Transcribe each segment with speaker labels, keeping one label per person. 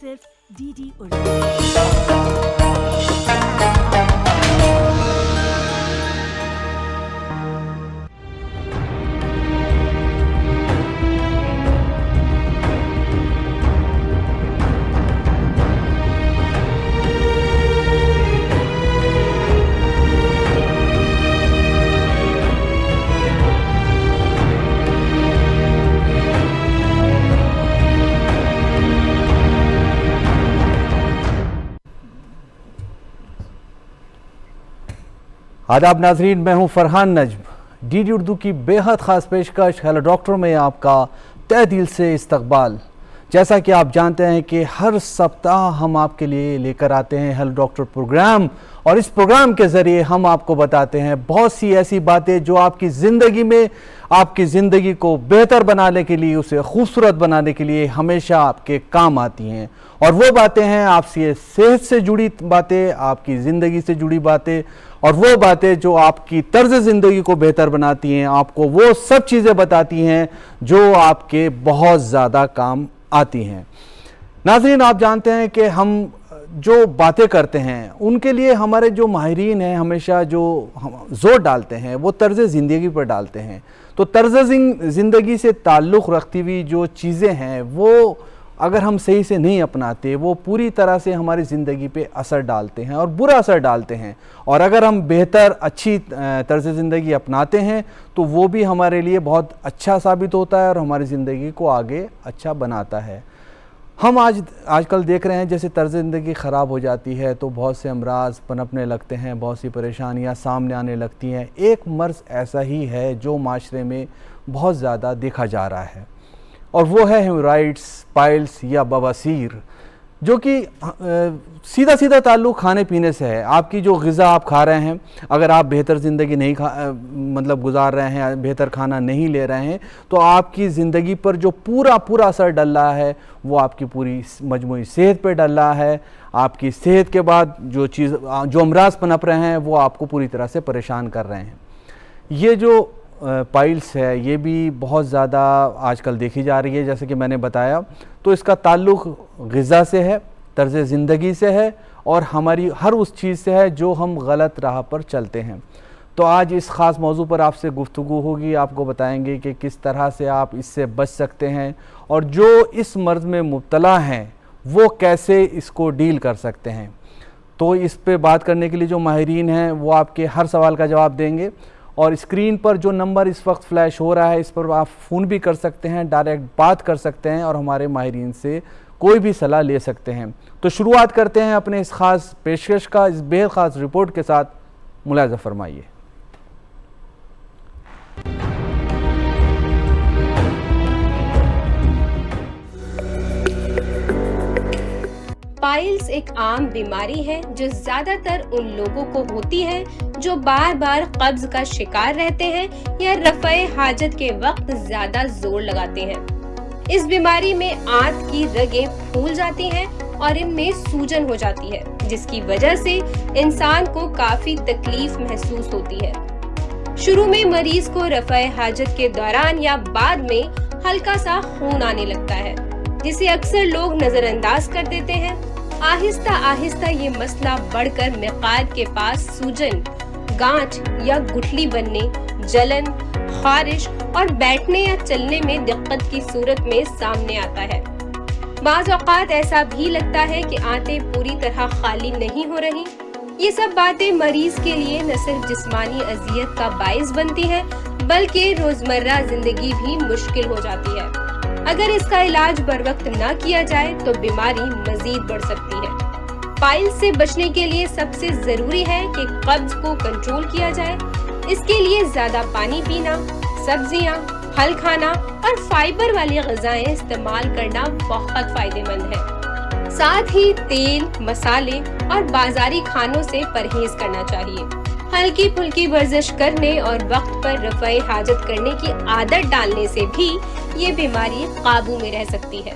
Speaker 1: सिर्फ डीडी उर्दू।
Speaker 2: आदाब नाजरीन, मैं हूं फरहान नज्म। डीडी उर्दू की बेहद ख़ास पेशकश हेलो डॉक्टर में आपका तहे दिल से इस्तकबाल। जैसा कि आप जानते हैं कि हर सप्ताह हम आपके लिए लेकर आते हैं हेलो डॉक्टर प्रोग्राम, और इस प्रोग्राम के ज़रिए हम आपको बताते हैं बहुत सी ऐसी बातें जो आपकी ज़िंदगी में आपकी ज़िंदगी को बेहतर बनाने के लिए, उसे खूबसूरत बनाने के लिए हमेशा आपके काम आती हैं। और वो बातें हैं आपसे सेहत से जुड़ी बातें, आपकी ज़िंदगी से जुड़ी बातें, और वो बातें जो आपकी तर्ज ज़िंदगी को बेहतर बनाती हैं, आपको वो सब चीज़ें बताती हैं जो आपके बहुत ज़्यादा काम आती हैं। नाज़रीन, आप जानते हैं कि हम जो बातें करते हैं उनके लिए हमारे जो माहिरीन हैं हमेशा जो जोर डालते हैं वो तर्ज ज़िंदगी पर डालते हैं। तो तर्ज ज़िंदगी से ताल्लुक़ रखती हुई जो चीज़ें हैं वो अगर हम सही से नहीं अपनाते, वो पूरी तरह से हमारी ज़िंदगी पे असर डालते हैं और बुरा असर डालते हैं। और अगर हम बेहतर अच्छी तर्ज ज़िंदगी अपनाते हैं तो वो भी हमारे लिए बहुत अच्छा साबित होता है और हमारी ज़िंदगी को आगे अच्छा बनाता है। हम आजकल देख रहे हैं जैसे तर्ज ज़िंदगी ख़राब हो जाती है तो बहुत से अमराज पनपने लगते हैं, बहुत सी परेशानियां सामने आने लगती हैं। एक मर्ज़ ऐसा ही है जो माशरे में बहुत ज़्यादा देखा जा रहा है, और वो है हेमोराइड्स, पाइल्स या बवासीर, जो कि सीधा सीधा ताल्लुक़ खाने पीने से है। आपकी जो ग़िज़ा आप खा रहे हैं, अगर आप बेहतर ज़िंदगी नहीं मतलब गुजार रहे हैं, बेहतर खाना नहीं ले रहे हैं, तो आपकी ज़िंदगी पर जो पूरा असर डल रहा है वो आपकी पूरी मजमूई सेहत पे डल रहा है। आपकी सेहत के बाद जो अमराज पनप रहे हैं वो आपको पूरी तरह से परेशान कर रहे हैं। ये जो पाइल्स है ये भी बहुत ज़्यादा आजकल देखी जा रही है, जैसे कि मैंने बताया। तो इसका ताल्लुक़ ग़िज़ा से है, तर्ज़ ज़िंदगी से है, और हमारी हर उस चीज़ से है जो हम गलत राह पर चलते हैं। तो आज इस ख़ास मौजू पर आपसे गुफ्तगू होगी, आपको बताएंगे कि किस तरह से आप इससे बच सकते हैं और जो इस मर्ज़ में मुब्तला हैं वो कैसे इसको डील कर सकते हैं। तो इस पे बात करने के लिए जो माहिरीन हैं वो आपके हर सवाल का जवाब देंगे। और स्क्रीन पर जो नंबर इस वक्त फ्लैश हो रहा है इस पर आप फ़ोन भी कर सकते हैं, डायरेक्ट बात कर सकते हैं और हमारे माहिरीन से कोई भी सलाह ले सकते हैं। तो शुरुआत करते हैं अपने इस ख़ास पेशकश का, इस बेहद ख़ास रिपोर्ट के साथ। मुलाज़ा फरमाइए।
Speaker 3: पाइल्स एक आम बीमारी है जो ज्यादातर उन लोगों को होती है जो बार बार कब्ज का शिकार रहते हैं या रफ़े हाजत के वक्त ज्यादा जोर लगाते हैं। इस बीमारी में आंत की रगें फूल जाती हैं और इनमें सूजन हो जाती है, जिसकी वजह से इंसान को काफी तकलीफ महसूस होती है। शुरू में मरीज को रफ़े हाजत के दौरान या बाद में हल्का सा खून आने लगता है, जिसे अक्सर लोग नजरअंदाज कर देते हैं। आहिस्ता आहिस्ता ये मसला बढ़कर मिक़ाद के पास सूजन, गांठ या गुठली बनने, जलन, खारिश और बैठने या चलने में दिक्कत की सूरत में सामने आता है। बाज़ औक़ात ऐसा भी लगता है कि आंतें पूरी तरह खाली नहीं हो रही। ये सब बातें मरीज के लिए न सिर्फ जिस्मानी अज़ियत का बाइस बनती है बल्कि रोजमर्रा जिंदगी भी मुश्किल हो जाती है। अगर इसका इलाज बर वक्त न किया जाए तो बीमारी मजीद बढ़ सकती है। पाइल्स से बचने के लिए सबसे जरूरी है कि कब्ज को कंट्रोल किया जाए। इसके लिए ज्यादा पानी पीना, सब्जियां, फल खाना और फाइबर वाली ग़िज़ाएं इस्तेमाल करना बहुत फायदेमंद है। साथ ही तेल, मसाले और बाजारी खानों से परहेज करना चाहिए। हल्की फुल्की वर्जिश करने और वक्त पर रफ़े हाजत करने की आदत डालने से भी ये बीमारी काबू में रह सकती है।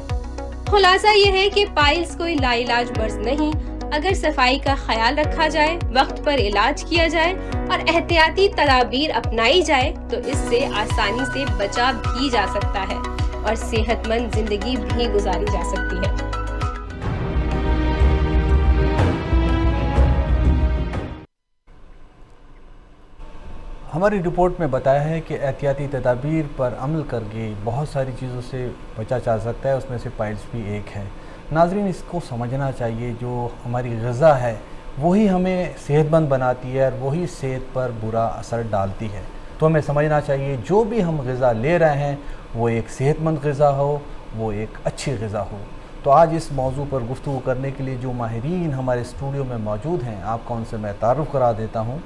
Speaker 3: खुलासा ये है कि पाइल्स कोई लाइलाज मर्ज नहीं। अगर सफाई का ख्याल रखा जाए, वक्त पर इलाज किया जाए और एहतियाती तदाबीर अपनाई जाए तो इससे आसानी से बचाव भी जा सकता है और सेहतमंद जिंदगी भी गुजारी जा सकती है।
Speaker 2: हमारी रिपोर्ट में बताया है कि एहतियाती तदाबीर पर अमल करके बहुत सारी चीज़ों से बचा जा सकता है, उसमें से पाइल्स भी एक है। नाज़रीन, इसको समझना चाहिए, जो हमारी ग़िज़ा है वही हमें सेहतमंद बनाती है और वही सेहत पर बुरा असर डालती है। तो हमें समझना चाहिए जो भी हम ग़िज़ा ले रहे हैं वो एक सेहतमंद ग़िज़ा हो, वो एक अच्छी ग़िज़ा हो। तो आज इस मौजू पर गुफ्तगू करने के लिए जो माहिरीन हमारे स्टूडियो में मौजूद हैं, आपका उनसे मैं तारुफ़ करा देता हूँ।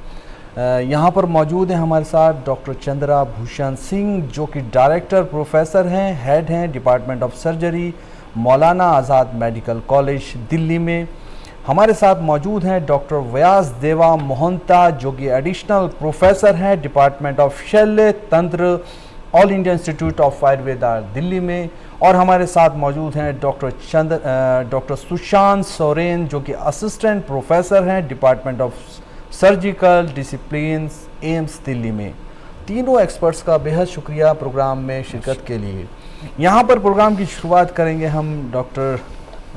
Speaker 2: यहाँ पर मौजूद हैं हमारे साथ डॉक्टर चंद्रा भूषण सिंह, जो कि डायरेक्टर प्रोफेसर हैं, हेड हैं department of surgery, Maulana Azad medical college Delhi में। हमारे साथ मौजूद हैं डॉक्टर व्यास देवा मोहंता, जो कि एडिशनल प्रोफेसर हैं डिपार्टमेंट ऑफ शल्य तंत्र, all India institute of Ayurveda Delhi में। और हमारे साथ मौजूद हैं डॉक्टर सुशांत सोरेन, जो कि असिस्टेंट प्रोफेसर हैं department of surgical disciplines, AIIMS Delhi में। तीनों एक्सपर्ट्स का बेहद शुक्रिया प्रोग्राम में शिरकत के लिए। यहाँ पर प्रोग्राम की शुरुआत करेंगे हम डॉक्टर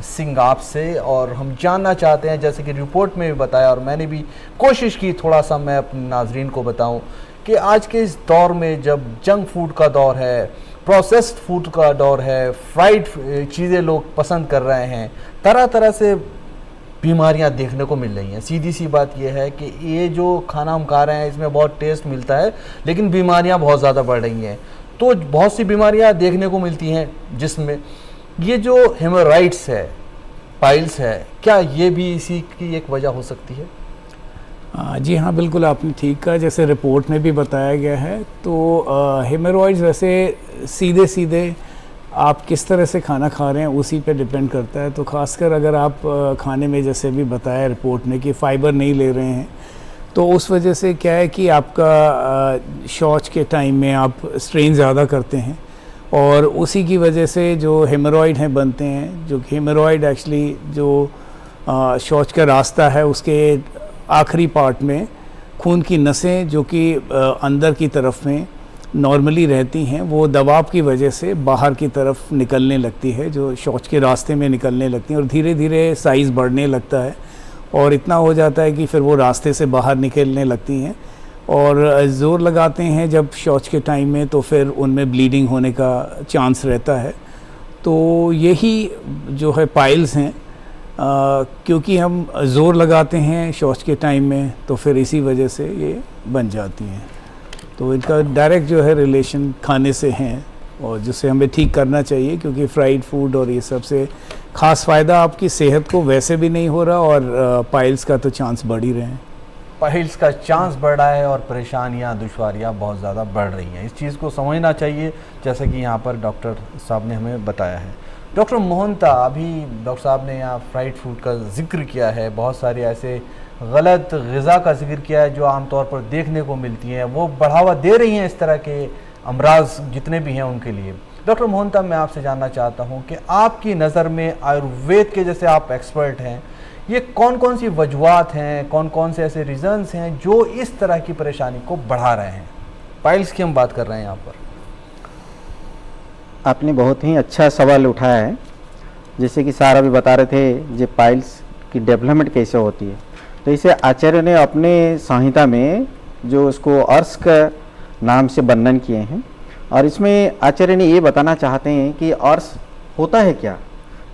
Speaker 2: सिंह आपसे, और हम जानना चाहते हैं, जैसे कि रिपोर्ट में भी बताया और मैंने भी कोशिश की थोड़ा सा मैं अपने नाजरीन को बताऊं, कि आज के इस दौर में जब जंक फूड का दौर है, प्रोसेस्ड फूड का दौर है, फ्राइड चीज़ें लोग पसंद कर रहे हैं, तरह तरह से बीमारियां देखने को मिल रही हैं। सीधी सी बात यह है कि ये जो खाना हम खा रहे हैं इसमें बहुत टेस्ट मिलता है, लेकिन बीमारियां बहुत ज़्यादा बढ़ रही हैं। तो बहुत सी बीमारियां देखने को मिलती हैं जिसमें ये जो हेमोराइड्स है, पाइल्स है, क्या ये भी इसी की एक वजह हो सकती है?
Speaker 4: जी हाँ, बिल्कुल आपने ठीक कहा। जैसे रिपोर्ट में भी बताया गया है, तो हेमोरॉइड्स वैसे सीधे सीधे आप किस तरह से खाना खा रहे हैं उसी पे डिपेंड करता है। तो ख़ासकर अगर आप खाने में, जैसे भी बताया रिपोर्ट में, कि फ़ाइबर नहीं ले रहे हैं, तो उस वजह से क्या है कि आपका शौच के टाइम में आप स्ट्रेन ज़्यादा करते हैं, और उसी की वजह से जो हेमोरॉइड हैं बनते हैं। जो हेमोरॉइड एक्चुअली जो शौच का रास्ता है उसके आखिरी पार्ट में खून की नसें जो कि अंदर की तरफ में नॉर्मली रहती हैं, वो दबाव की वजह से बाहर की तरफ निकलने लगती है, जो शौच के रास्ते में निकलने लगती हैं, और धीरे धीरे साइज़ बढ़ने लगता है और इतना हो जाता है कि फिर वो रास्ते से बाहर निकलने लगती हैं। और ज़ोर लगाते हैं जब शौच के टाइम में, तो फिर उनमें ब्लीडिंग होने का चांस रहता है। तो यही जो है पाइल्स हैं, क्योंकि हम ज़ोर लगाते हैं शौच के टाइम में, तो फिर इसी वजह से ये बन जाती हैं। तो इनका डायरेक्ट जो है रिलेशन खाने से हैं, और जिससे हमें ठीक करना चाहिए, क्योंकि फ्राइड फूड और ये सब से ख़ास फ़ायदा आपकी सेहत को वैसे भी नहीं हो रहा, और पाइल्स का तो चांस बढ़ ही रहे हैं।
Speaker 2: पाइल्स का चांस बढ़ रहा है और परेशानियां, दुश्वारियां बहुत ज़्यादा बढ़ रही हैं। इस चीज़ को समझना चाहिए, जैसे कि यहाँ पर डॉक्टर साहब ने हमें बताया है। डॉक्टर मोहंता, अभी डॉक्टर साहब ने यहाँ फ्राइड फूड का जिक्र किया है, बहुत सारे ऐसे गलत ग़िज़ा का जिक्र किया है जो आमतौर पर देखने को मिलती हैं, वो बढ़ावा दे रही हैं इस तरह के अमराज जितने भी हैं उनके लिए। डॉक्टर मोहंता, मैं आपसे जानना चाहता हूँ कि आपकी नज़र में आयुर्वेद के, जैसे आप एक्सपर्ट हैं, ये कौन कौन सी वजूहात हैं, कौन कौन से ऐसे रीज़न्स हैं जो इस तरह की परेशानी को बढ़ा रहे हैं? पाइल्स की हम बात कर रहे हैं यहाँ पर।
Speaker 5: आपने बहुत ही अच्छा सवाल उठाया है। जैसे कि सारा भी बता रहे थे, ये पाइल्स की डेवलपमेंट कैसे होती है, तो इसे आचार्य ने अपने संहिता में जो उसको अर्श का नाम से वर्णन किए हैं, और इसमें आचार्य ने ये बताना चाहते हैं कि अर्श होता है क्या।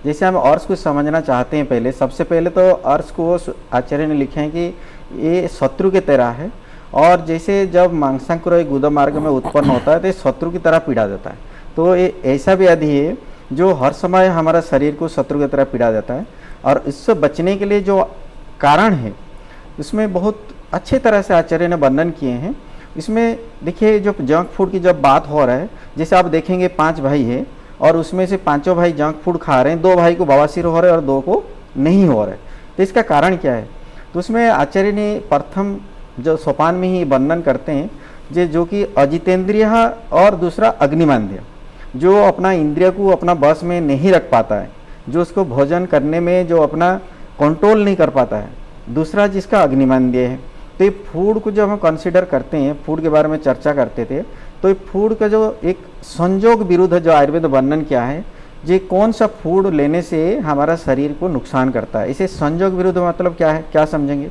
Speaker 5: जैसे हम अर्श को समझना चाहते हैं, पहले सबसे पहले तो अर्श को आचार्य ने लिखे हैं कि ये शत्रु की तरह है, और जैसे जब मांसांकुर गुदा मार्ग में उत्पन्न होता है तो ये शत्रु की तरह पीड़ा देता है। तो ये ऐसा व्याधि है जो हर समय हमारा शरीर को शत्रु की तरह पीड़ा देता है, और इससे बचने के लिए जो कारण है उसमें बहुत अच्छे तरह से आचार्य ने वर्णन किए हैं। इसमें देखिए, जो जंक फूड की जब बात हो रहा है, जैसे आप देखेंगे 5 भाई है और उसमें से 5 भाई जंक फूड खा रहे हैं, 2 भाई को बवासीर हो रहा है और 2 को नहीं हो रहा है। तो इसका कारण क्या है? तो उसमें आचार्य ने प्रथम जो सोपान में ही वर्णन करते हैं जो कि अजितेंद्रिय और दूसरा अग्निमांद्य, जो अपना इंद्रिय को अपना बस में नहीं रख पाता है, जो उसको भोजन करने में जो अपना कंट्रोल नहीं कर पाता है। दूसरा जिसका अग्निमांद्य है। तो ये फूड को जब हम कंसिडर करते हैं, फूड के बारे में चर्चा करते थे, तो ये फूड का जो एक संयोग विरुद्ध जो आयुर्वेद वर्णन किया है, ये कौन सा फूड लेने से हमारा शरीर को नुकसान करता है। इसे संयोग विरुद्ध मतलब क्या है, क्या समझेंगे?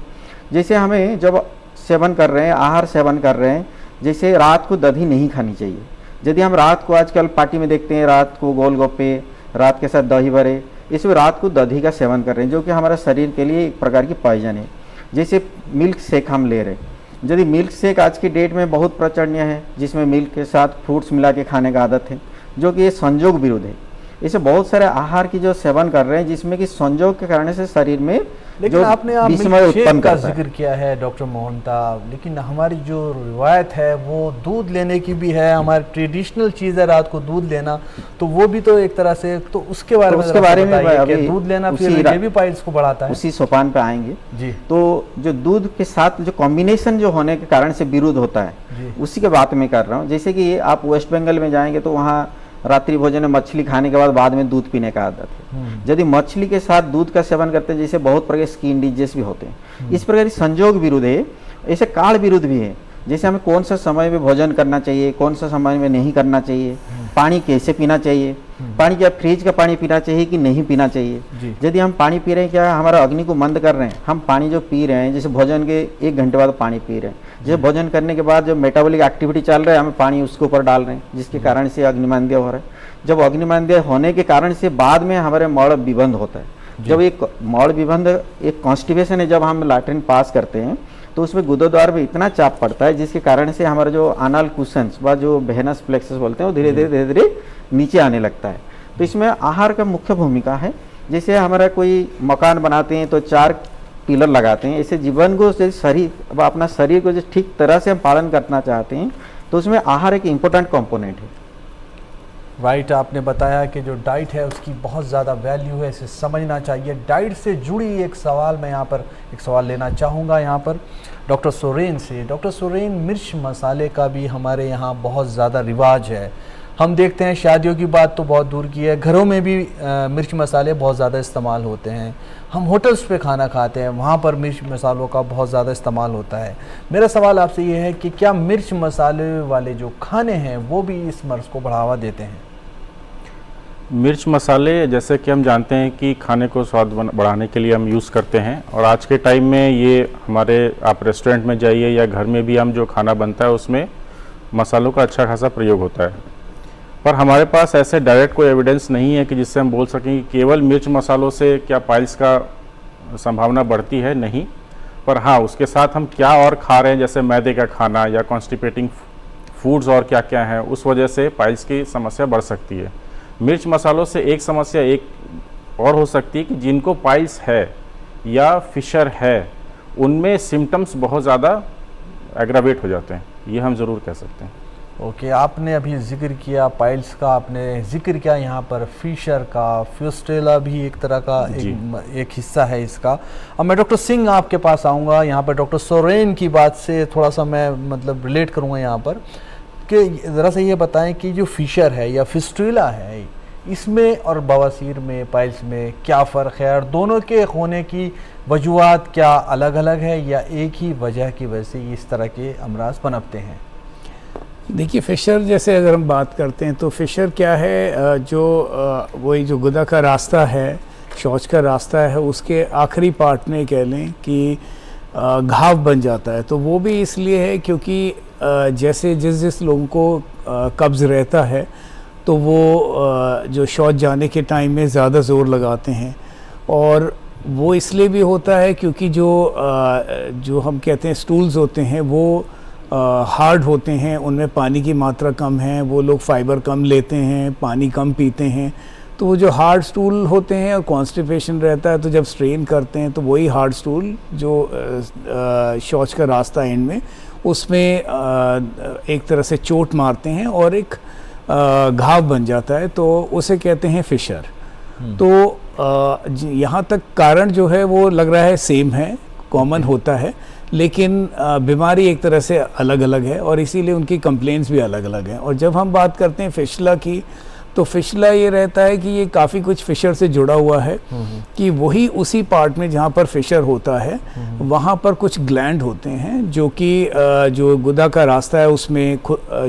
Speaker 5: जैसे हमें जब सेवन कर रहे हैं, आहार सेवन कर रहे हैं, जैसे रात को दही नहीं खानी चाहिए। यदि हम रात को आजकल पार्टी में देखते हैं, रात को गोलगप्पे, रात के साथ दही बड़े, इसमें रात को दही का सेवन कर रहे हैं, जो कि हमारा शरीर के लिए एक प्रकार की पॉइजन है। जैसे मिल्क शेक हम ले रहे हैं, यदि मिल्क शेक आज की डेट में बहुत प्रचलनीय है, जिसमें मिल्क के साथ फ्रूट्स मिला के खाने का आदत है, जो कि ये संयोग विरुद्ध है। इसे बहुत सारे आहार की जो सेवन कर रहे हैं, जिसमें कि संयोग के कारण से शरीर में
Speaker 2: लेकिन
Speaker 5: जो
Speaker 2: आपने आप
Speaker 5: विस्मय
Speaker 2: मिल्क शेक
Speaker 5: उत्पन्न
Speaker 2: का
Speaker 5: करता है।
Speaker 2: जिक्र किया है डॉक्टर मोहनता, लेकिन हमारी जो रिवायत है वो दूध लेने की भी है, हमारी ट्रेडिशनल चीज़ है रात को दूध लेना, तो वो भी तो एक तरह से, तो उसके बारे में
Speaker 5: उसके बारे में
Speaker 2: बताइए कि
Speaker 5: अभी
Speaker 2: दूध लेना फिर ये भी पाइल्स को बढ़ाता है।
Speaker 5: उसी सोपान पे आएंगे
Speaker 2: जी।
Speaker 5: तो जो दूध के साथ जो कॉम्बिनेशन जो होने के कारण से विरोध होता है, उसी के बात में कर रहा हूँ। जैसे कि आप वेस्ट बंगाल में जाएंगे तो वहाँ रात्रि भोजन में मछली खाने के बाद में दूध पीने का आदत है। यदि मछली के साथ दूध का सेवन करते हैं, जैसे बहुत प्रकार के स्किन डिजीज भी होते हैं, इस प्रकार संयोग विरुद्ध है। ऐसे काल विरुद्ध भी है, जैसे हमें कौन सा समय में भोजन करना चाहिए, कौन सा समय में नहीं करना चाहिए, पानी कैसे पीना चाहिए, पानी क्या फ्रिज का पानी पीना चाहिए कि नहीं पीना चाहिए। यदि हम पानी पी रहे हैं, क्या हमारा अग्नि को मंद कर रहे हैं, हम पानी जो पी रहे हैं, जैसे भोजन के 1 घंटे बाद पानी पी रहे हैं, जैसे भोजन करने के बाद जो मेटाबॉलिक एक्टिविटी चल रहा है, हमें पानी उसके ऊपर डाल रहे हैं, जिसके कारण से अग्निमांद्य हो रहा है। जब अग्निमांद्य होने के कारण से बाद में हमारे मौड़ विबंध होता है। जब एक मौड़ विबंध एक कॉन्स्टिपेशन है, जब हम लैट्रिन पास करते हैं तो उसमें गुदोद्वार में इतना चाप पड़ता है, जिसके कारण से हमारा जो अनल कुशंस व जो वेनस प्लेक्सस बोलते हैं, वो धीरे धीरे नीचे आने लगता है। तो इसमें आहार का मुख्य भूमिका है। जैसे हमारा कोई मकान बनाते हैं तो 4 पिलर लगाते हैं, ऐसे जीवन को शरीर अपना शरीर को जो ठीक तरह से हम पालन करना चाहते हैं, तो उसमें आहार एक इम्पोर्टेंट कंपोनेंट है।
Speaker 2: राइट, आपने बताया कि जो डाइट है उसकी बहुत ज़्यादा वैल्यू है, इसे समझना चाहिए। डाइट से जुड़ी एक सवाल मैं यहाँ पर एक सवाल लेना चाहूँगा यहाँ पर डॉक्टर सोरेन से। डॉक्टर सोरेन, मिर्च मसाले का भी हमारे यहाँ बहुत ज़्यादा रिवाज है। हम देखते हैं, शादियों की बात तो बहुत दूर की है, घरों में भी मिर्च मसाले बहुत ज़्यादा इस्तेमाल होते हैं। हम होटल्स पे खाना खाते हैं, वहाँ पर मिर्च मसालों का बहुत ज़्यादा इस्तेमाल होता है। मेरा सवाल आपसे ये है कि क्या मिर्च मसाले वाले जो खाने हैं वो भी इस मर्ज़ को बढ़ावा देते हैं?
Speaker 6: मिर्च मसाले जैसे कि हम जानते हैं कि खाने को स्वाद बढ़ाने के लिए हम यूज़ करते हैं, और आज के टाइम में ये हमारे, आप रेस्टोरेंट में जाइए या घर में भी हम जो खाना बनता है उसमें मसालों का अच्छा खासा प्रयोग होता है। पर हमारे पास ऐसे डायरेक्ट कोई एविडेंस नहीं है कि जिससे हम बोल सकें कि केवल मिर्च मसालों से क्या पाइल्स का संभावना बढ़ती है, नहीं। पर हाँ, उसके साथ हम क्या और खा रहे हैं, जैसे मैदे का खाना या कॉन्स्टिपेटिंग फूड्स और क्या क्या हैं, उस वजह से पाइल्स की समस्या बढ़ सकती है। मिर्च मसालों से एक समस्या एक और हो सकती है कि जिनको पाइल्स है या फिशर है, उनमें सिम्टम्स बहुत ज़्यादा एग्रावेट हो जाते हैं, ये हम ज़रूर कह सकते हैं।
Speaker 2: ओके, आपने अभी जिक्र किया पाइल्स का, आपने जिक्र किया यहाँ पर फिशर का, फ्यूस्टेला भी एक तरह का एक हिस्सा है इसका। अब मैं डॉक्टर सिंह आपके पास आऊँगा, यहाँ पर डॉक्टर सोरेन की बात से थोड़ा सा मैं मतलब रिलेट करूँगा यहाँ पर कि ज़रा सा ये बताएं कि जो फिशर है या फिस्टुला है, इसमें और बवासीर में, पाइल्स में क्या फ़र्क है, और दोनों के होने की वजूहात क्या अलग अलग है या एक ही वजह की वजह से इस तरह के अमराज पनपते हैं?
Speaker 4: देखिए, फिशर जैसे अगर हम बात करते हैं तो फिशर क्या है, जो वही जो गुदा का रास्ता है, शौच का रास्ता है, उसके आखिरी पार्ट में कह लें कि घाव बन जाता है। तो वो भी इसलिए है क्योंकि जैसे जिस लोगों को कब्ज़ रहता है तो वो जो शौच जाने के टाइम में ज़्यादा ज़ोर लगाते हैं, और वो इसलिए भी होता है क्योंकि जो हम कहते हैं स्टूल्स होते हैं वो हार्ड होते हैं, उनमें पानी की मात्रा कम है, वो लोग फाइबर कम लेते हैं, पानी कम पीते हैं। तो वो जो हार्ड स्टूल होते हैं और कॉन्स्टिपेशन रहता है, तो जब स्ट्रेन करते हैं तो वही हार्ड स्टूल जो शौच का रास्ता एंड में, उसमें एक तरह से चोट मारते हैं और एक घाव बन जाता है, तो उसे कहते हैं फिशर। तो यहाँ तक कारण जो है वो लग रहा है सेम है, कॉमन होता है, लेकिन बीमारी एक तरह से अलग अलग है और इसीलिए उनकी कंप्लेंट्स भी अलग अलग हैं। और जब हम बात करते हैं फिशला की, तो फिशला ये रहता है कि ये काफ़ी कुछ फिशर से जुड़ा हुआ है, कि वही उसी पार्ट में जहाँ पर फिशर होता है वहाँ पर कुछ ग्लैंड होते हैं जो कि जो गुदा का रास्ता है उसमें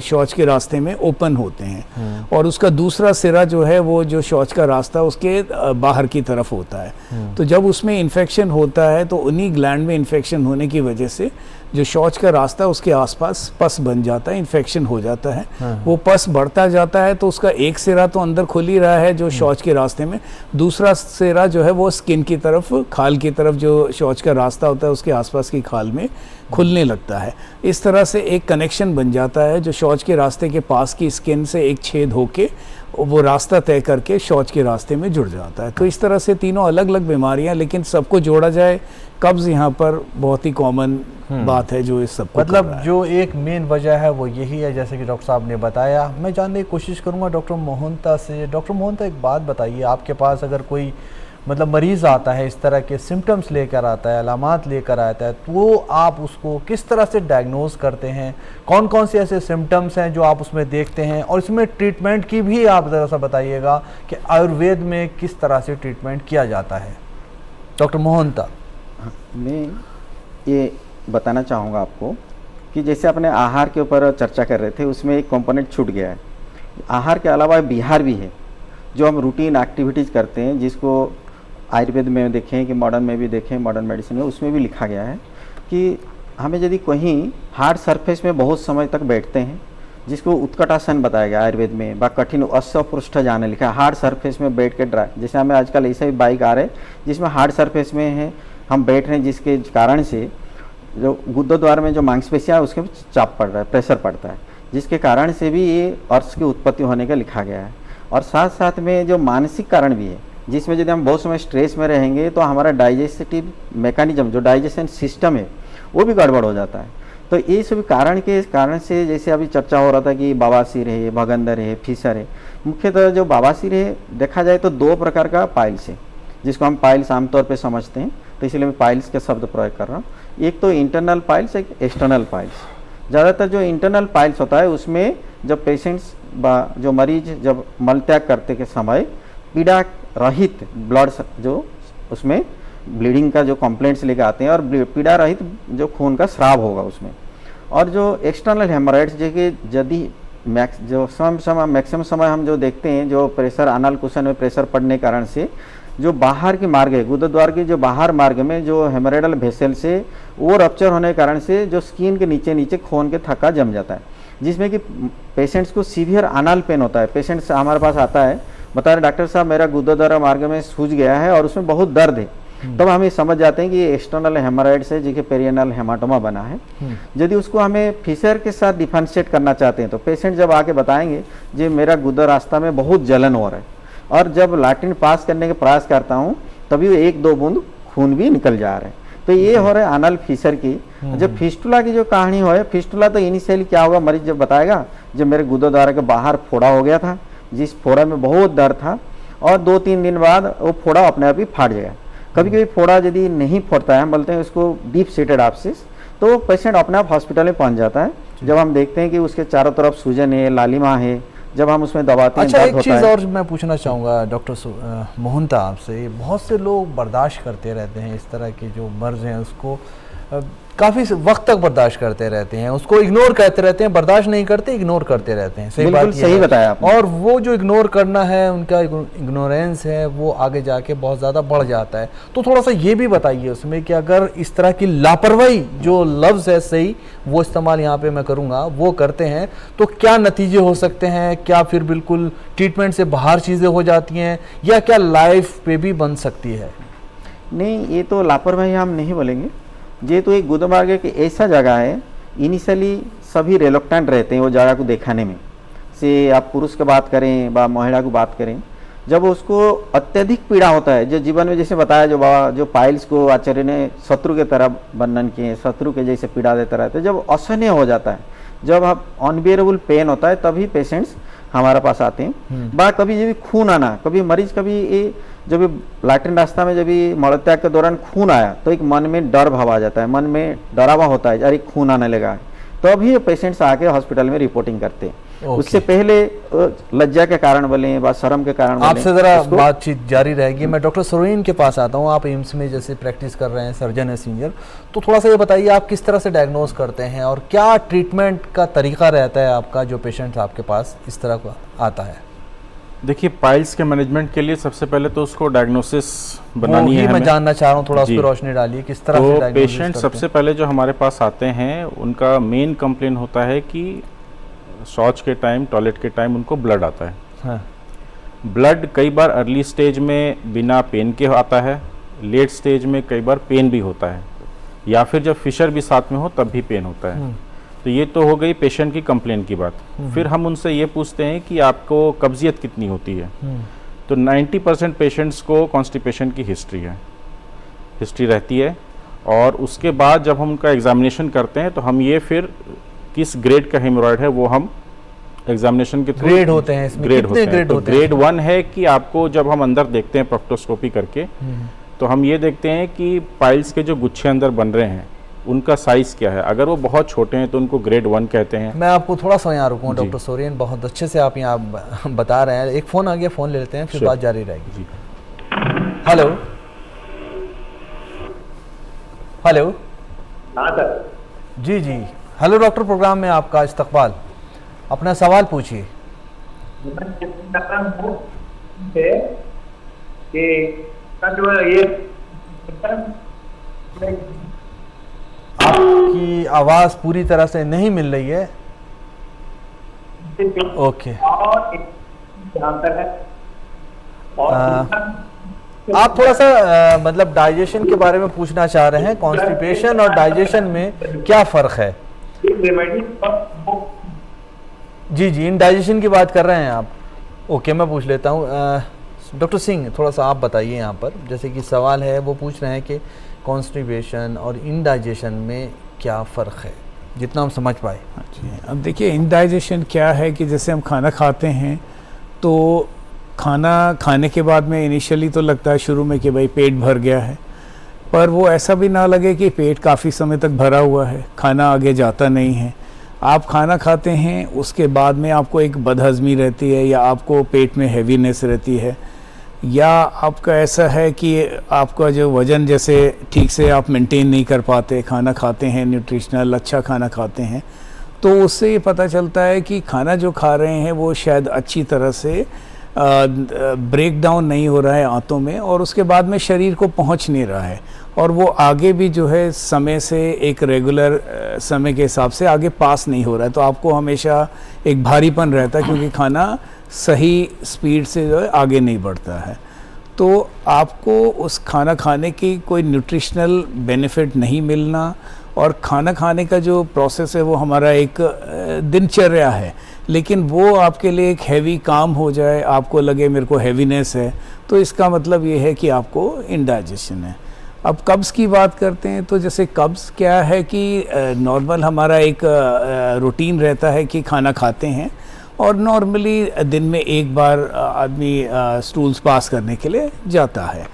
Speaker 4: शौच के रास्ते में ओपन होते हैं, और उसका दूसरा सिरा जो है वो जो शौच का रास्ता उसके बाहर की तरफ होता है। तो जब उसमें इन्फेक्शन होता है तो उन्हीं ग्लैंड में इन्फेक्शन होने की वजह से जो शौच का रास्ता है उसके आसपास पस बन जाता है, इन्फेक्शन हो जाता है। वो पस बढ़ता जाता है तो उसका एक सिरा तो अंदर खुल ही रहा है जो शौच के रास्ते में, दूसरा सिरा जो है वो स्किन की तरफ, खाल की तरफ, जो शौच का रास्ता होता है उसके आसपास की खाल में खुलने लगता है। इस तरह से एक कनेक्शन बन जाता है जो शौच के रास्ते के पास की स्किन से एक छेद होके वो रास्ता तय करके शौच के रास्ते में जुड़ जाता है। तो इस तरह से तीनों अलग अलग बीमारियां, लेकिन सबको जोड़ा जाए, कब्ज़ यहाँ पर बहुत ही कॉमन बात है जो इस सब
Speaker 2: मतलब जो एक मेन वजह है वो यही है, जैसे कि डॉक्टर साहब ने बताया। मैं जानने की कोशिश करूँगा डॉक्टर मोहंता से। डॉक्टर मोहंता, एक बात बताइए, आपके पास अगर कोई मतलब मरीज़ आता है, इस तरह के सिम्टम्स लेकर आता है, अलामात लेकर आता है, तो आप उसको किस तरह से डायग्नोज करते हैं? कौन कौन से ऐसे सिम्टम्स हैं जो आप उसमें देखते हैं? और इसमें ट्रीटमेंट की भी आप ज़रा सा बताइएगा कि आयुर्वेद में किस तरह से ट्रीटमेंट किया जाता है। डॉक्टर मोहंता।
Speaker 5: मैं ये बताना चाहूँगा आपको कि जैसे अपने आहार के ऊपर चर्चा कर रहे थे, उसमें एक कंपोनेंट छूट गया है। आहार के अलावा बिहार भी है जो हम रूटीन एक्टिविटीज़ करते हैं, जिसको आयुर्वेद में देखें कि मॉडर्न में भी देखें, मॉडर्न मेडिसिन में, उसमें भी लिखा गया है कि हमें यदि कहीं हार्ड सरफेस में बहुत समय तक बैठते हैं, जिसको उत्कटासन बताया गया आयुर्वेद में, बा कठिन अश्व पृष्ठ जाने लिखा है, हार्ड सरफेस में बैठ के जैसे हमें आजकल ऐसे ही बाइक आ रहे हैं जिसमें हार्ड सरफेस में है, हम बैठ रहे हैं, जिसके कारण से जो गुद्दोद्वार में जो मांसपेशियाँ है उसके चाप पड़ रहा है, प्रेशर पड़ता है, जिसके कारण से भी ये अर्श की उत्पत्ति होने का लिखा गया है। और साथ साथ में जो मानसिक कारण भी है, जिसमें यदि हम बहुत समय स्ट्रेस में रहेंगे तो हमारा डाइजेस्टिव मैकेनिज्म, जो डाइजेशन सिस्टम है, वो भी गड़बड़ हो जाता है। तो ये सभी कारण से जैसे अभी चर्चा हो रहा था कि बवासीर है, भगंदर है, फीसर है। मुख्यतः जो बवासीर है, देखा जाए तो दो प्रकार का पाइल्स है, जिसको हम पाइल्स आमतौर पे समझते हैं, तो इसलिए मैं पाइल्स के शब्द प्रयोग कर रहा हूँ। एक तो इंटरनल पाइल्स, एक एक्सटर्नल पाइल्स। ज़्यादातर जो इंटरनल पाइल्स होता है उसमें जब पेशेंट्स जो मरीज जब मलत्याग करते के समय पीड़ा रहित ब्लड, जो उसमें ब्लीडिंग का जो कंप्लेंट्स लेके आते हैं, और पीड़ा रहित जो खून का स्राव होगा उसमें। और जो एक्सटर्नल हेमोराइड्स, जो कि यदि मैक्सिमम समय हम जो देखते हैं, जो प्रेशर अनल कुशन में प्रेशर पड़ने के कारण से जो बाहर के मार्ग है, गुदद्वार के जो बाहर मार्ग में जो हेमोराइडल वेसल से वो रप्चर होने के कारण से जो स्किन के नीचे नीचे खून के थक्का जम जाता है, जिसमें कि पेशेंट्स को सीवियर अनल पेन होता है। पेशेंट्स हमारे पास आता है, बता रहे डॉक्टर साहब मेरा गुद्दोद्वार मार्ग में सूज गया है और उसमें बहुत दर्द है। तब हम ये समझ जाते हैं कि ये एक्सटर्नल हेमोराइड्स है, जिसके पेरियनल हेमाटोमा बना है। यदि उसको हमें फिशर के साथ डिफरेंशिएट करना चाहते हैं तो पेशेंट जब आके बताएंगे जी मेरा गुद्दा रास्ता में बहुत जलन हो रहा है, और जब लैट्रिन पास करने के प्रयास करता हूँ तभी एक दो बूंद खून भी निकल जा रहे हैं। तो ये हो रहा है अनल फिशर की। जब फिस्टुला की जो कहानी हो, फिस्टुला तो इनिशियली क्या होगा, मरीज जब बताएगा जब मेरे गुद्दोद्वार के बाहर फोड़ा हो गया था, जिस फोड़ा में बहुत दर्द था, और 2-3 दिन बाद वो फोड़ा अपने आप ही फाट जाएगा। कभी कभी फोड़ा यदि नहीं फटता है, हम बोलते हैं उसको डीप सीटेड एब्सिस, तो पेशेंट अपने आप हॉस्पिटल में पहुंच जाता है। जब हम देखते हैं कि उसके चारों तरफ सूजन है, लालिमा है, जब हम उसमें दबाते हैं।
Speaker 2: अच्छा, एक चीज़ और मैं पूछना चाहूँगा डॉक्टर मोहंता आपसे, बहुत से लोग बर्दाश्त करते रहते हैं इस तरह के जो मर्ज हैं, उसको काफ़ी वक्त तक बर्दाश्त करते रहते हैं, उसको इग्नोर करते रहते हैं, बर्दाश्त नहीं करते, इग्नोर करते रहते हैं। सही बात,
Speaker 5: सही बताया आपने।
Speaker 2: और वो जो इग्नोर करना है, उनका इग्नोरेंस है, वो आगे जाके बहुत ज़्यादा बढ़ जाता है। तो थोड़ा सा ये भी बताइए उसमें कि अगर इस तरह की लापरवाही, जो लफ्ज़ है सही वो इस्तेमाल यहाँ पे मैं करूँगा, वो करते हैं तो क्या नतीजे हो सकते हैं? क्या फिर बिल्कुल ट्रीटमेंट से बाहर चीज़ें हो जाती हैं, या क्या लाइफ पे भी बन सकती है?
Speaker 5: नहीं, ये तो लापरवाही हम नहीं बोलेंगे। ये तो एक गुद्दोद्वार की ऐसा जगह है, इनिशियली सभी रिलक्टेंट रहते हैं वो जगह को दिखाने में। से आप पुरुष की बात करें व महिला की बात करें, जब उसको अत्यधिक पीड़ा होता है, जो जीवन में जैसे बताया जो बाबा जो पाइल्स को आचार्य ने शत्रु के तरह वर्णन किए, शत्रु के जैसे पीड़ा देता रहता है, जब असहनीय हो जाता है, जब आप अनबियरेबल पेन होता है, तभी पेशेंट्स हमारे पास आते हैं। बा कभी जब खून आना, कभी मरीज कभी जब लैट्रिन रास्ता में जब मलत्याग के दौरान खून आया तो एक मन में डर भाव आ जाता है, मन में डरावा होता है, अरे खून आने लगा, तभी तो पेशेंट्स आके हॉस्पिटल में रिपोर्टिंग करते हैं। उससे पहले लज्जा के कारण बोले व शर्म के कारण बोले।
Speaker 2: आपसे जरा बातचीत जारी रहेगी। मैं डॉक्टर सरोइन के पास आता हूँ। आप एम्स में जैसे प्रैक्टिस कर रहे हैं, सर्जन है सीनियर, तो थोड़ा सा ये बताइए आप किस तरह से डायग्नोज करते हैं और क्या ट्रीटमेंट का तरीका रहता है आपका, जो पेशेंट आपके पास इस तरह का आता है?
Speaker 6: देखिए, पाइल्स के मैनेजमेंट के लिए सबसे पहले तो उसको डायग्नोसिस
Speaker 2: वो
Speaker 6: बनानी
Speaker 2: ही
Speaker 6: है
Speaker 2: मैं
Speaker 6: हमें।
Speaker 2: जानना चाह रहा हूँ, थोड़ा उस
Speaker 6: जी।
Speaker 2: पर रोशनी डालिए, किस तरह से
Speaker 6: तो
Speaker 2: diagnosis
Speaker 6: पेशेंट
Speaker 2: करते
Speaker 6: सबसे
Speaker 2: हैं?
Speaker 6: पहले जो हमारे पास आते हैं उनका मेन कंप्लेन होता है कि शौच के टाइम, टॉयलेट के टाइम उनको ब्लड आता है।
Speaker 2: हाँ,
Speaker 6: ब्लड कई बार अर्ली स्टेज में बिना पेन के आता है, लेट स्टेज में कई बार पेन भी होता है, या फिर जब फिशर भी साथ में हो तब भी पेन होता है। तो ये तो हो गई पेशेंट की कंप्लेन की बात। फिर हम उनसे ये पूछते हैं कि आपको कब्जियत कितनी होती है। तो 90% पेशेंट्स को कॉन्स्टिपेशन की हिस्ट्री रहती है, और उसके बाद जब हम उनका एग्जामिनेशन करते हैं तो हम ये फिर किस ग्रेड का हेमोरॉयड है वो हम एग्जामिनेशन के थ्रू
Speaker 2: ग्रेड होते हैं इसमें,
Speaker 6: ग्रेड
Speaker 2: कितने
Speaker 6: होते हैं।
Speaker 2: ग्रेड
Speaker 6: तो
Speaker 2: होते हैं?
Speaker 6: ग्रेड 1 है कि आपको जब हम अंदर देखते हैं प्रोक्टोस्कोपी करके, तो हम ये देखते हैं कि पाइल्स के जो गुच्छे अंदर बन रहे हैं उनका साइज क्या है। अगर वो बहुत छोटे हैं तो उनको ग्रेड 1 कहते हैं।
Speaker 2: मैं आपको थोड़ा सा यहाँ रुकूँ
Speaker 6: जी।
Speaker 2: डॉक्टर सोरेन, बहुत अच्छे से आप यहाँ बता रहे हैं। एक फ़ोन आ गया, फ़ोन ले लेते हैं, फिर
Speaker 6: Sure.
Speaker 2: बात जारी रहेगी।
Speaker 6: जी।
Speaker 2: Hello hello.
Speaker 7: हाँ सर।
Speaker 2: जी जी, हेलो डॉक्टर, प्रोग्राम में आपका इस्तकबाल। अपना सवाल पूछिए। आपकी आवाज़ पूरी तरह से नहीं मिल रही है। ओके, आप थोड़ा सा मतलब डाइजेशन के बारे में पूछना चाह रहे हैं। कॉन्स्टिपेशन और डाइजेशन में क्या फ़र्क है? जी जी, इंडाइजेशन की बात कर रहे हैं आप। ओके, मैं पूछ लेता हूँ। डॉक्टर सिंह, थोड़ा सा आप बताइए यहाँ पर, जैसे कि सवाल है वो पूछ रहे हैं कि कॉन्स्टिपेशन और इंडाइजेशन में क्या फ़र्क है, जितना हम समझ पाए।
Speaker 4: जी, अब देखिए इंडाइजेशन क्या है कि जैसे हम खाना खाते हैं तो खाना खाने के बाद में इनिशियली तो लगता है शुरू में कि भाई पेट भर गया है, पर वो ऐसा भी ना लगे कि पेट काफ़ी समय तक भरा हुआ है, खाना आगे जाता नहीं है। आप खाना खाते हैं, उसके बाद में आपको एक बदहज़मी रहती है, या आपको पेट में हैवीनेस रहती है, या आपका ऐसा है कि आपका जो वज़न जैसे ठीक से आप मेंटेन नहीं कर पाते, खाना खाते हैं न्यूट्रिशनल अच्छा खाना खाते हैं, तो उससे ये पता चलता है कि खाना जो खा रहे हैं वो शायद अच्छी तरह से ब्रेक डाउन नहीं हो रहा है आंतों में, और उसके बाद में शरीर को पहुंच नहीं रहा है, और वो आगे भी जो है समय से एक रेगुलर समय के हिसाब से आगे पास नहीं हो रहा है। तो आपको हमेशा एक भारीपन रहता है, क्योंकि खाना सही स्पीड से जो है आगे नहीं बढ़ता है। तो आपको उस खाना खाने की कोई न्यूट्रिशनल बेनिफिट नहीं मिलना, और खाना खाने का जो प्रोसेस है वो हमारा एक दिनचर्या है, लेकिन वो आपके लिए एक हैवी काम हो जाए, आपको लगे मेरे को हैवीनेस है, तो इसका मतलब ये है कि आपको इंडाइजेशन है। अब कब्ज़ की बात करते हैं, तो जैसे कब्ज़ क्या है कि नॉर्मल हमारा एक रूटीन रहता है कि खाना खाते हैं, और नॉर्मली दिन में एक बार आदमी स्टूल्स पास करने के लिए जाता है।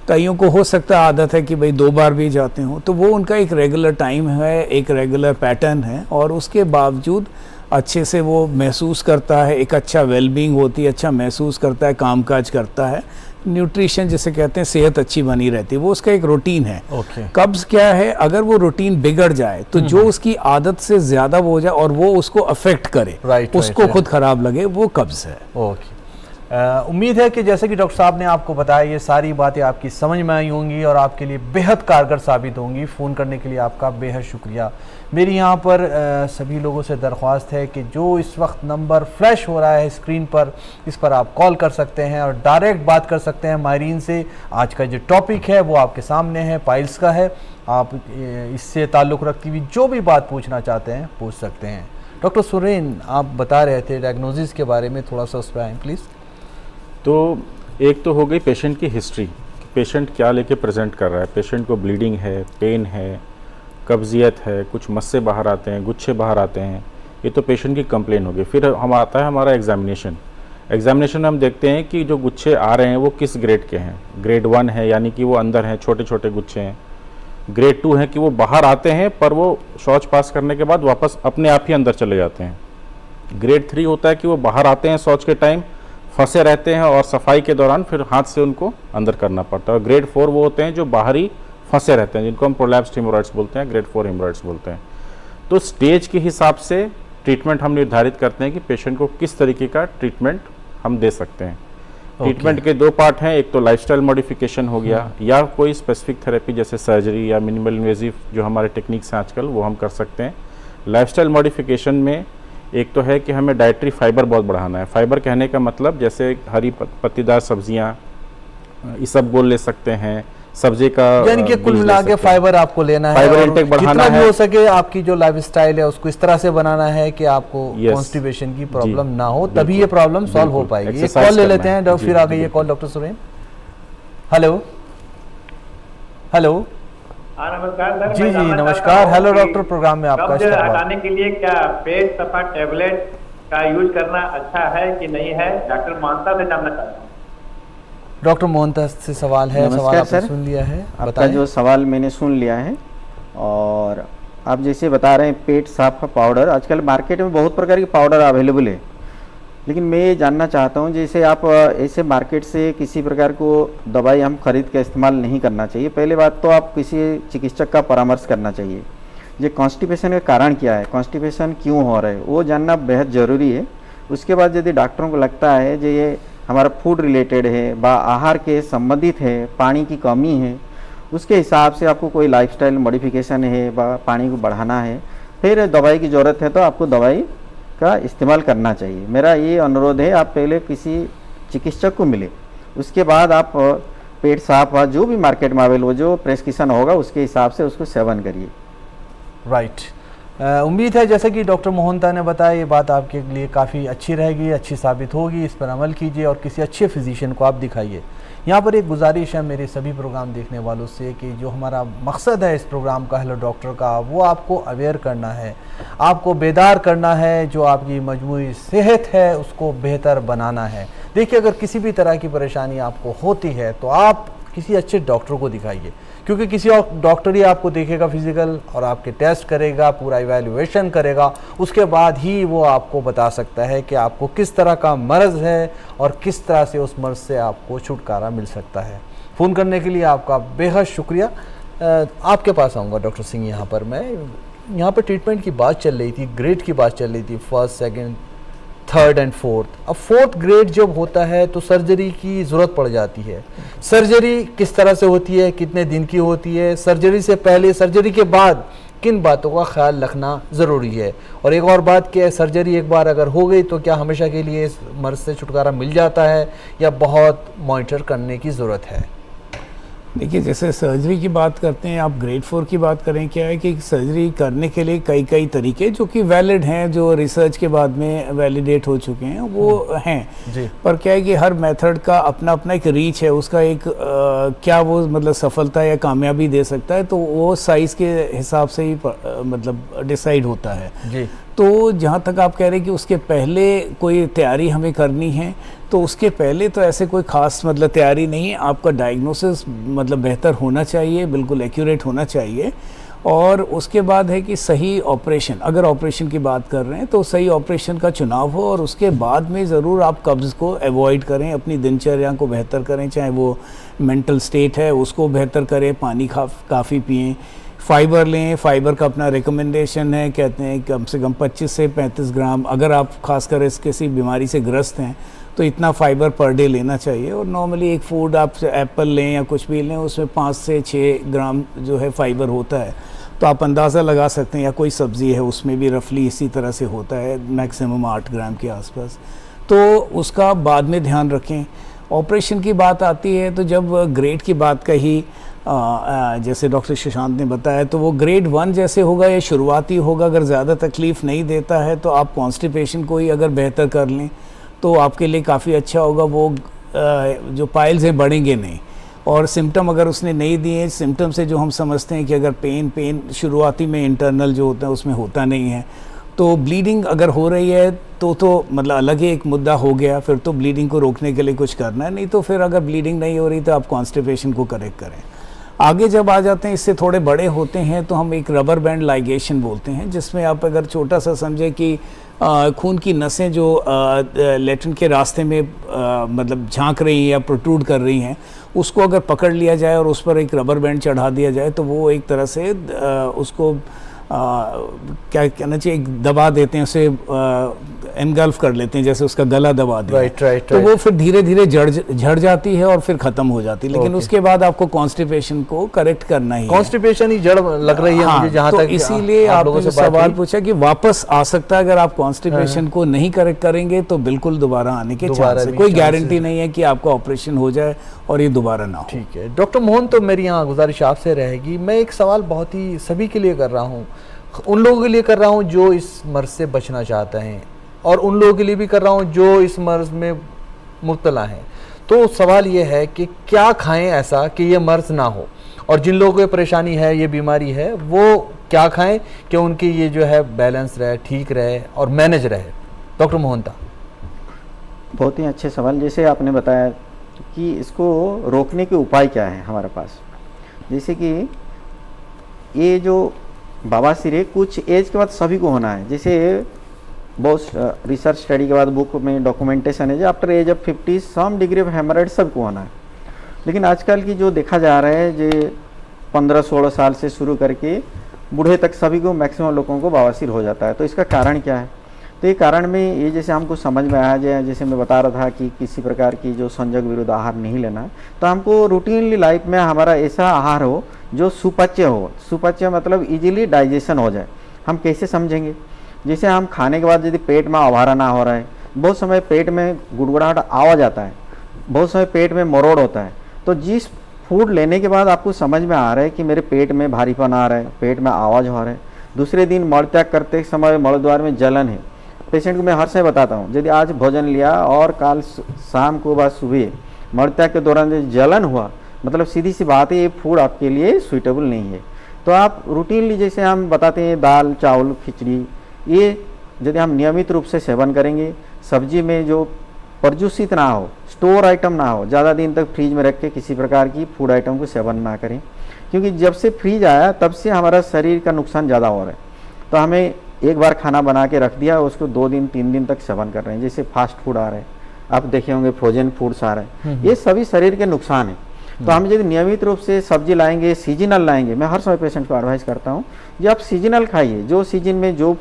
Speaker 4: कईयों को हो सकता है आदत है कि भाई 2 बार भी जाते हों, तो वो उनका एक रेगुलर टाइम है, एक रेगुलर पैटर्न है, और उसके बावजूद अच्छे से वो महसूस करता है, एक अच्छा वेलबींग होती है, अच्छा महसूस करता है, कामकाज करता है, न्यूट्रिशन जिसे कहते हैं सेहत अच्छी बनी रहती है, वो उसका एक रूटीन है।
Speaker 2: ओके।
Speaker 4: कब्ज़ क्या है, अगर वो रूटीन बिगड़ जाए तो जो उसकी आदत से ज़्यादा वो हो जाए और वो उसको अफेक्ट करे,
Speaker 2: राइट,
Speaker 4: उसको
Speaker 2: राइट,
Speaker 4: खुद ख़राब लगे, वो कब्ज़ है।
Speaker 2: ओके। उम्मीद है कि जैसे कि डॉक्टर साहब ने आपको बताया, ये सारी बातें आपकी समझ में आई होंगी और आपके लिए बेहद कारगर साबित होंगी। फ़ोन करने के लिए आपका बेहद शुक्रिया। मेरी यहाँ पर सभी लोगों से दरख्वास्त है कि जो इस वक्त नंबर फ्लैश हो रहा है स्क्रीन पर, इस पर आप कॉल कर सकते हैं और डायरेक्ट बात कर सकते हैं माहिरीन से। आज का जो टॉपिक है वो आपके सामने है, पाइल्स का है। आप इससे ताल्लुक़ रखती हुई जो भी बात पूछना चाहते हैं पूछ सकते हैं। डॉक्टर सुरेन, आप बता रहे थे डायग्नोसिस के बारे में, थोड़ा सा उस पर आएँ प्लीज़।
Speaker 6: तो एक तो हो गई पेशेंट की हिस्ट्री, पेशेंट क्या लेके प्रेजेंट कर रहा है। पेशेंट को ब्लीडिंग है, पेन है, कब्जियत है, कुछ मस्से बाहर आते हैं, गुच्छे बाहर आते हैं, ये तो पेशेंट की कंप्लेन होगी। फिर हम आता है हमारा एग्जामिनेशन में हम देखते हैं कि जो गुच्छे आ रहे हैं वो किस ग्रेड के हैं। ग्रेड 1 है यानी कि वो अंदर हैं, छोटे छोटे गुच्छे हैं। ग्रेड 2 है कि वो बाहर आते हैं पर वो शौच पास करने के बाद वापस अपने आप ही अंदर चले जाते हैं। ग्रेड 3 होता है कि वो बाहर आते हैं, शौच के टाइम फंसे रहते हैं और सफाई के दौरान फिर हाथ से उनको अंदर करना पड़ता है। और ग्रेड 4 वो होते हैं जो बाहर ही फंसे रहते हैं, जिनको हम प्रोलैप्स्ड हेमोरॉइड्स बोलते हैं, ग्रेड 4 हेमोरॉइड्स बोलते हैं। तो स्टेज के हिसाब से ट्रीटमेंट हम निर्धारित करते हैं कि पेशेंट को किस तरीके का ट्रीटमेंट हम दे सकते हैं। ट्रीटमेंट के 2 पार्ट हैं, एक तो लाइफस्टाइल मॉडिफिकेशन हो गया या कोई स्पेसिफिक थेरेपी जैसे सर्जरी या मिनिमल इन्वेजिव जो हमारे टेक्निक्स हैं आजकल वो हम कर सकते हैं। लाइफस्टाइल मॉडिफिकेशन में एक तो है कि हमें डाइटरी फाइबर बहुत बढ़ाना है। फाइबर कहने का मतलब जैसे हरी पत्तीदार सब्जियां, इसबगोल ले सकते हैं, सब्जी का
Speaker 2: यानी कि कुल मिला के फाइबर आपको लेना है,
Speaker 6: फाइबर
Speaker 2: और
Speaker 6: इंटेक बढ़ाना
Speaker 2: जितना भी
Speaker 6: है।
Speaker 2: हो सके आपकी जो लाइफस्टाइल है उसको इस तरह से बनाना है कि आपको
Speaker 6: Yes.
Speaker 2: कॉन्स्टिपेशन की प्रॉब्लम
Speaker 6: जी,
Speaker 2: ना हो, तभी
Speaker 6: बिल्कुल,
Speaker 2: ये प्रॉब्लम सॉल्व हो
Speaker 6: बिल्कुल।
Speaker 2: पाएगी। एक
Speaker 6: Exercise
Speaker 2: कॉल ले
Speaker 6: करना
Speaker 2: लेते हैं,
Speaker 6: है।
Speaker 2: फिर आ
Speaker 6: जी,
Speaker 2: गई ये
Speaker 6: बिल्कुल।
Speaker 2: Call doctor Suren. Hello hello
Speaker 7: हाँ नमस्कार सर।
Speaker 2: जी
Speaker 7: मैं
Speaker 2: जी
Speaker 7: जानना
Speaker 2: नमस्कार।
Speaker 7: चाहता हूँ
Speaker 2: हेलो
Speaker 7: कि
Speaker 2: डॉक्टर प्रोग्राम में आपका
Speaker 7: कब्ज
Speaker 2: इस्तेमाल।
Speaker 7: हटाने के लिए क्या पेट सफा टेबलेट का यूज करना अच्छा है कि नहीं है, डॉक्टर मानता से जानना चाहता हूँ।
Speaker 2: डॉक्टर मोहनता से सवाल है, सवाल
Speaker 5: नमस्कार
Speaker 2: आपने
Speaker 5: सर।
Speaker 2: सुन लिया है,
Speaker 5: आपका
Speaker 2: बताएं।
Speaker 5: जो सवाल मैंने सुन लिया है, और आप जैसे बता रहे हैं पेट साफ का पाउडर, आजकल मार्केट में बहुत प्रकार के पाउडर अवेलेबल है, लेकिन मैं ये जानना चाहता हूँ जैसे आप ऐसे मार्केट से किसी प्रकार को दवाई हम खरीद के इस्तेमाल नहीं करना चाहिए। पहले बात तो आप किसी चिकित्सक का परामर्श करना चाहिए। ये कॉन्स्टिपेशन का कारण क्या है, कॉन्स्टिपेशन क्यों हो रहा है, वो जानना बेहद ज़रूरी है। उसके बाद यदि डॉक्टरों को लगता है जो ये हमारा फूड रिलेटेड है, बा आहार के संबंधित है, पानी की कमी है, उसके हिसाब से आपको कोई लाइफस्टाइल मॉडिफिकेशन है, बा पानी को बढ़ाना है, फिर दवाई की ज़रूरत है तो आपको दवाई का इस्तेमाल करना चाहिए। मेरा ये अनुरोध है, आप पहले किसी चिकित्सक को मिले, उसके बाद आप पेट साफ जो भी मार्केट में अवेलेबल जो प्रेस्क्रिप्शन होगा उसके हिसाब से उसको सेवन करिए।
Speaker 2: राइट। उम्मीद है जैसे कि डॉक्टर मोहनता ने बताया, ये बात आपके लिए काफ़ी अच्छी रहेगी, अच्छी साबित होगी। इस पर अमल कीजिए और किसी अच्छे फिजिशियन को आप दिखाइए। यहाँ पर एक गुजारिश है मेरे सभी प्रोग्राम देखने वालों से कि जो हमारा मकसद है इस प्रोग्राम का, हेलो डॉक्टर का, वो आपको अवेयर करना है, आपको बेदार करना है, जो आपकी मजमूई सेहत है उसको बेहतर बनाना है। देखिए, अगर किसी भी तरह की परेशानी आपको होती है तो आप किसी अच्छे डॉक्टर को दिखाइए, क्योंकि किसी और डॉक्टर ही आपको देखेगा फिजिकल और आपके टेस्ट करेगा, पूरा इवैल्यूएशन करेगा, उसके बाद ही वो आपको बता सकता है कि आपको किस तरह का मर्ज़ है और किस तरह से उस मर्ज़ से आपको छुटकारा मिल सकता है। फ़ोन करने के लिए आपका बेहद शुक्रिया। आपके पास आऊँगा डॉक्टर सिंह। यहाँ पर मैं यहाँ पर ट्रीटमेंट की बात चल रही थी, ग्रेड की बात चल रही थी, first, second, third and fourth. अब फोर्थ ग्रेड जब होता है तो सर्जरी की ज़रूरत पड़ जाती है। सर्जरी किस तरह से होती है, कितने दिन की होती है, सर्जरी से पहले, सर्जरी के बाद किन बातों का ख्याल रखना ज़रूरी है, और एक और बात क्या है, सर्जरी एक बार अगर हो गई तो क्या हमेशा के लिए इस मर्ज़ से छुटकारा मिल जाता है या बहुत मॉनिटर करने की ज़रूरत है?
Speaker 4: देखिए, जैसे सर्जरी की बात करते हैं आप, ग्रेड 4 की बात करें, क्या है कि सर्जरी करने के लिए कई तरीके जो कि वैलिड हैं, जो रिसर्च के बाद में वैलिडेट हो चुके हैं वो हैं
Speaker 2: जी।
Speaker 4: पर क्या है कि हर मेथड का अपना अपना एक रीच है, उसका एक क्या वो मतलब सफलता या कामयाबी दे सकता है, तो वो साइज़ के हिसाब से ही मतलब डिसाइड होता है
Speaker 2: जी।
Speaker 4: तो जहाँ तक आप कह रहे हैं कि उसके पहले कोई तैयारी हमें करनी है, तो उसके पहले तो ऐसे कोई ख़ास मतलब तैयारी नहीं है। आपका डायग्नोसिस मतलब बेहतर होना चाहिए, बिल्कुल एक्यूरेट होना चाहिए, और उसके बाद है कि सही ऑपरेशन, अगर ऑपरेशन की बात कर रहे हैं तो सही ऑपरेशन का चुनाव हो, और उसके बाद में ज़रूर आप कब्ज़ को अवॉइड करें, अपनी दिनचर्या को बेहतर करें, चाहे वो मेंटल स्टेट है उसको बेहतर करें, पानी काफ़ी पिएँ, फाइबर लें। फाइबर का अपना रिकमेंडेशन है, कहते हैं कम से कम 25 से 35 ग्राम, अगर आप खासकर इस किसी बीमारी से ग्रस्त हैं तो इतना फाइबर पर डे लेना चाहिए। और नॉर्मली एक फूड आप एप्पल लें या कुछ भी लें, उसमें 5 से 6 ग्राम जो है फाइबर होता है, तो आप अंदाज़ा लगा सकते हैं, या कोई सब्ज़ी है उसमें भी रफली इसी तरह से होता है, मैक्सिमम 8 ग्राम के आसपास, तो उसका बाद में ध्यान रखें। ऑपरेशन की बात आती है तो जब ग्रेड की बात कही, जैसे डॉक्टर शशांत ने बताया, तो वो ग्रेड 1 जैसे होगा या शुरुआती होगा, अगर ज़्यादा तकलीफ़ नहीं देता है तो आप कॉन्स्टिपेशन को ही अगर बेहतर कर लें तो आपके लिए काफ़ी अच्छा होगा। वो जो पाइल्स हैं बढ़ेंगे नहीं, और सिम्टम अगर उसने नहीं दिए, सिम्टम से जो हम समझते हैं कि अगर पेन शुरुआती में इंटरनल जो होता है उसमें होता नहीं है, तो ब्लीडिंग अगर हो रही है तो मतलब अलग ही एक मुद्दा हो गया, फिर तो ब्लीडिंग को रोकने के लिए कुछ करना है, नहीं तो फिर अगर ब्लीडिंग नहीं हो रही तो आप कॉन्स्टिपेशन को करेक्ट करें। आगे जब आ जाते हैं, इससे थोड़े बड़े होते हैं, तो हम एक रबर बैंड लाइगेशन बोलते हैं, जिसमें आप अगर छोटा सा समझे कि खून की नसें जो लेट्रिन के रास्ते में मतलब झांक रही हैं या प्रोट्रूड कर रही हैं, उसको अगर पकड़ लिया जाए और उस पर एक रबर बैंड चढ़ा दिया जाए तो वो एक तरह से उसको क्या कहना चाहिए, एक दबा देते हैं उसे, एनगल्फ कर लेते हैं, जैसे उसका गला दबा दें,
Speaker 2: राइट।
Speaker 4: तो वो फिर धीरे धीरे झड़ जाती है और फिर खत्म हो जाती है। लेकिन उसके बाद आपको कॉन्स्टिपेशन को करेक्ट करना ही है।
Speaker 2: कॉन्स्टिपेशन ही जड़ लग रही है मुझे, जहाँ
Speaker 4: तो
Speaker 2: तक
Speaker 4: इसीलिए आपने जो सवाल पूछा कि वापस आ सकता है, अगर आप कॉन्स्टिपेशन को नहीं करेक्ट करेंगे तो बिल्कुल दोबारा आने के चांस है। कोई गारंटी नहीं है कि आपका ऑपरेशन हो जाए और ये दोबारा ना हो।
Speaker 2: ठीक है डॉक्टर मोहन, तो मेरी यहाँ गुजारिश आपसे रहेगी, मैं एक सवाल बहुत ही सभी के लिए कर रहा हूँ, उन लोगों के लिए कर रहा हूँ जो इस मर्ज से बचना चाहते हैं, और उन लोगों के लिए भी कर रहा हूँ जो इस मर्ज में मुब्तला हैं। तो सवाल ये है कि क्या खाएं ऐसा कि ये मर्ज ना हो, और जिन लोगों को परेशानी है, ये बीमारी है, वो क्या खाएं कि उनकी ये जो है बैलेंस रहे, ठीक रहे और मैनेज रहे। डॉक्टर मोहनता।
Speaker 5: बहुत ही अच्छे सवाल। जैसे आपने बताया कि इसको रोकने के उपाय क्या है हमारे पास, जैसे कि ये जो बवासीर है कुछ एज के बाद सभी को होना है। जैसे बहुत रिसर्च स्टडी के बाद बुक में डॉक्यूमेंटेशन है जो after age of 50 some degree of haemorrhage सबको होना है। लेकिन आजकल की जो देखा जा रहा है, जो 15-16 साल से शुरू करके बूढ़े तक सभी को, मैक्सिमम लोगों को बवासीर हो जाता है। तो इसका कारण क्या है? तो ये कारण में ये जैसे हमको समझ में आया जाए, जैसे मैं बता रहा था कि किसी प्रकार की जो संजोग विरुद्ध आहार नहीं लेना है, तो हमको रूटीनली लाइफ में हमारा ऐसा आहार हो जो सुपाच्य हो। सुपाच्य मतलब इजीली डाइजेशन हो जाए। हम कैसे समझेंगे? जैसे हम खाने के बाद यदि पेट में आवारा ना हो रहा है, बहुत समय पेट में गुड़गुड़ाहट आवाज आता है, बहुत समय पेट में मरोड़ होता है, तो जिस फूड लेने के बाद आपको समझ में आ रहा है कि मेरे पेट में भारीपन आ रहा है, पेट में आवाज़ हो रहा है, दूसरे दिन मल त्याग करते समय मल द्वार में जलन है, पेशेंट को मैं हर समय बताता हूँ यदि आज भोजन लिया और कल शाम को बाद सुबह मल त्याग के दौरान जो जलन हुआ, मतलब सीधी सी बात है ये फूड आपके लिए सुइटेबल नहीं है। तो आप रूटीनली जैसे हम बताते हैं दाल चावल खिचड़ी, ये यदि हम नियमित रूप से सेवन करेंगे, सब्जी में जो प्रदूषित ना हो, स्टोर आइटम ना हो, ज़्यादा दिन तक फ्रीज में रख के किसी प्रकार की फूड आइटम को सेवन ना करें, क्योंकि जब से फ्रीज आया तब से हमारा शरीर का नुकसान ज़्यादा हो रहा है। तो हमें एक बार खाना बना के रख दिया, उसको 2 दिन 3 दिन तक सेवन कर रहे हैं। जैसे फास्ट फूड आ रहे हैं, आप देखे होंगे फ्रोजन फूड्स आ रहे हैं, ये सभी शरीर के नुकसान है। तो हम यदि नियमित रूप से सब्जी लाएंगे, सीजनल लाएंगे, मैं हर समय पेशेंट को एडवाइस करता हूँ कि आप सीजनल खाइए, जो सीजन में जो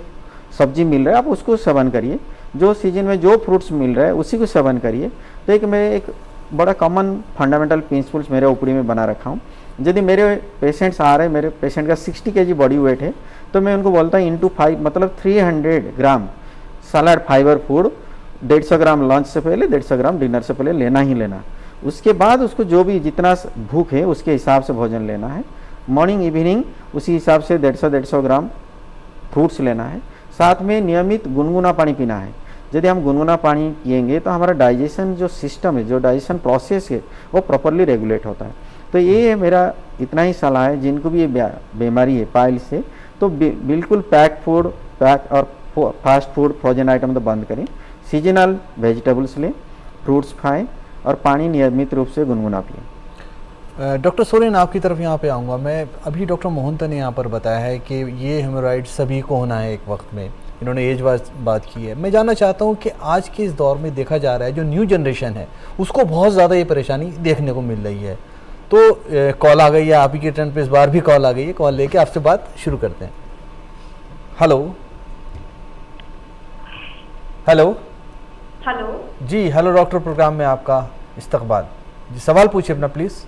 Speaker 5: सब्जी मिल रहा है आप उसको सेवन करिए, जो सीजन में जो फ्रूट्स मिल रहा है उसी को सेवन करिए। तो एक बड़ा कॉमन फंडामेंटल प्रिंसिपल्स मेरे ऊपरी में बना रखा हूँ। यदि मेरे पेशेंट्स आ रहे हैं, मेरे पेशेंट का 60 kg बॉडी वेट है, तो मैं उनको बोलता हूँ इंटू 5 मतलब 300 ग्राम सलाद फाइबर फूड 150 ग्राम लंच से पहले, 150 ग्राम डिनर से पहले लेना ही लेना। उसके बाद उसको जो भी जितना भूख है उसके हिसाब से भोजन लेना है। मॉर्निंग इवनिंग उसी हिसाब से 150 ग्राम फ्रूट्स लेना है। साथ में नियमित गुनगुना पानी पीना है। यदि हम गुनगुना पानी पिएंगे तो हमारा डाइजेशन जो सिस्टम है, जो डाइजेशन प्रोसेस है, वो प्रॉपरली रेगुलेट होता है। तो ये मेरा इतना ही सलाह है, जिनको भी ये बीमारी है पाइल्स से, तो बिल्कुल पैक फूड, पैक और फास्ट फूड फ्रोजन आइटम तो बंद करें, सीजनल वेजिटेबल्स लें, फ्रूट्स खाएं और पानी नियमित रूप से गुनगुना पिए।
Speaker 2: डॉक्टर सोरेन, आपकी तरफ यहाँ पे आऊँगा मैं। अभी डॉक्टर मोहनता ने यहाँ पर बताया है कि ये हेमोरॉइड सभी को होना है एक वक्त में, इन्होंने एज वाइज बात की है। मैं जानना चाहता हूँ कि आज के इस दौर में देखा जा रहा है जो न्यू जनरेशन है उसको बहुत ज़्यादा ये परेशानी देखने को मिल रही है। तो कॉल आ गई है, आप ही के टर्न पे इस बार भी कॉल आ गई है, कॉल लेके आपसे बात शुरू करते हैं। हेलो हेलो
Speaker 8: हेलो
Speaker 2: जी, हेलो डॉक्टर, प्रोग्राम में आपका इस्तकबाल जी। सवाल पूछिए अपना प्लीज़।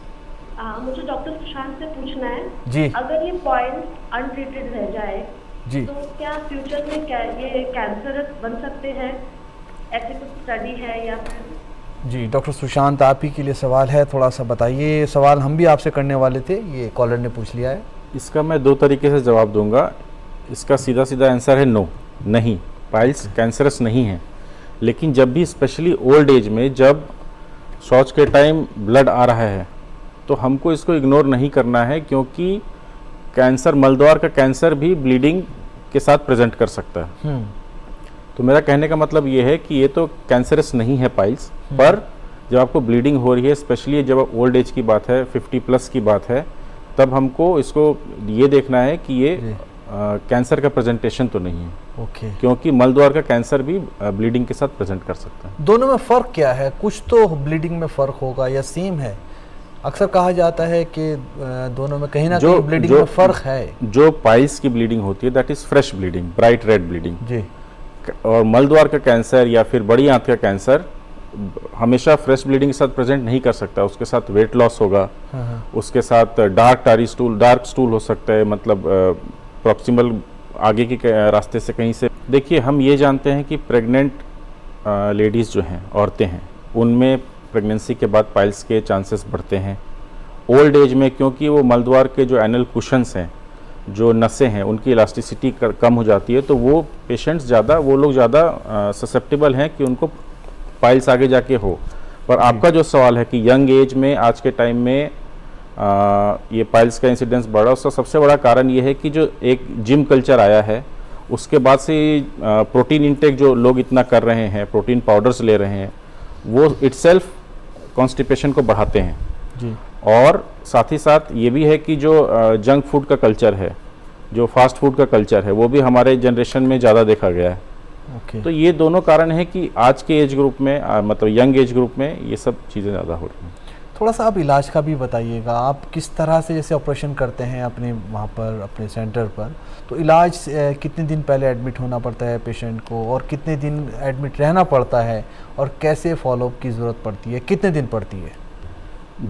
Speaker 8: मुझे डॉक्टर सुशांत से पूछना है
Speaker 2: जी।
Speaker 8: अगर ये पॉइंट्स अनट्रीटेड रह जाए
Speaker 2: जी,
Speaker 8: तो क्या फ्यूचर में क्या ये कैंसरस बन सकते हैं? ऐसी कुछ स्टडी है या फिर?
Speaker 2: जी डॉक्टर सुशांत, आप ही के लिए सवाल है, थोड़ा सा बताइए। सवाल हम भी आपसे करने वाले थे, ये कॉलर ने पूछ लिया है।
Speaker 6: इसका मैं 2 तरीके से जवाब दूंगा। इसका सीधा सीधा आंसर है नो, नहीं, पाइल्स कैंसरस नहीं है। लेकिन जब भी स्पेशली ओल्ड एज में जब शौच के टाइम ब्लड आ रहा है तो हमको इसको इग्नोर नहीं करना है, क्योंकि कैंसर, मलद्वार का कैंसर भी ब्लीडिंग के साथ प्रेजेंट कर सकता है। तो मेरा कहने का मतलब ये है कि ये तो कैंसरस नहीं है पाइल्स, पर जब आपको ब्लीडिंग हो रही है, स्पेशली जब ओल्ड एज की बात है, 50+ की बात है, तब हमको इसको ये देखना है कि ये कैंसर का प्रेजेंटेशन तो नहीं है।
Speaker 2: ओके।
Speaker 6: क्योंकि मलद्वार का कैंसर भी ब्लीडिंग के साथ प्रेजेंट कर सकता है।
Speaker 2: दोनों में फ़र्क क्या है? कुछ तो ब्लीडिंग में फ़र्क होगा या सेम है? अक्सर कहा जाता है कि दोनों में कहीं ना कहीं ब्लीडिंग में फ़र्क है।
Speaker 6: जो पाइल्स की ब्लीडिंग होती है that is fresh bleeding, bright red bleeding
Speaker 2: जी।
Speaker 6: और मलद्वार का कैंसर या फिर बड़ी आंत का कैंसर हमेशा फ्रेश ब्लीडिंग के साथ प्रेजेंट नहीं कर सकता, उसके साथ वेट लॉस होगा, उसके साथ डार्क टारी स्टूल, डार्क स्टूल हो सकता है, मतलब प्रॉक्सिमल आगे के रास्ते से कहीं से। देखिए हम ये जानते हैं कि प्रेग्नेंट लेडीज़ जो हैं, औरतें हैं, उनमें प्रेगनेंसी के बाद पाइल्स के चांसेस बढ़ते हैं। ओल्ड एज में क्योंकि वो मलद्वार के जो एनल कुशन्स हैं, जो नसें हैं, उनकी इलास्टिसिटी कम हो जाती है, तो वो पेशेंट्स ज़्यादा, वो लोग ज़्यादा ससेप्टेबल हैं कि उनको पाइल्स आगे जाके हो। पर आपका जो सवाल है कि यंग एज में आज के टाइम में ये पाइल्स का इंसिडेंस बढ़ा, उसका सबसे बड़ा कारण ये है कि जो एक जिम कल्चर आया है, उसके बाद से प्रोटीन इंटेक जो लोग इतना कर रहे हैं, प्रोटीन पाउडर्स ले रहे हैं, वो इटसेल्फ कॉन्स्टिपेशन को बढ़ाते हैं
Speaker 2: जी।
Speaker 6: और साथ ही साथ ये भी है कि जो जंक फूड का कल्चर है, जो फास्ट फूड का कल्चर है, वो भी हमारे जनरेशन में ज़्यादा देखा गया है। तो ये दोनों कारण है कि आज के एज ग्रुप में मतलब यंग एज ग्रुप में ये सब चीज़ें ज़्यादा हो रही हैं।
Speaker 2: थोड़ा सा आप इलाज का भी बताइएगा, आप किस तरह से जैसे ऑपरेशन करते हैं अपने वहाँ पर, अपने सेंटर पर, तो इलाज कितने दिन पहले एडमिट होना पड़ता है पेशेंट को, और कितने दिन एडमिट रहना पड़ता है, और कैसे फॉलोअप की ज़रूरत पड़ती है, कितने दिन पड़ती है?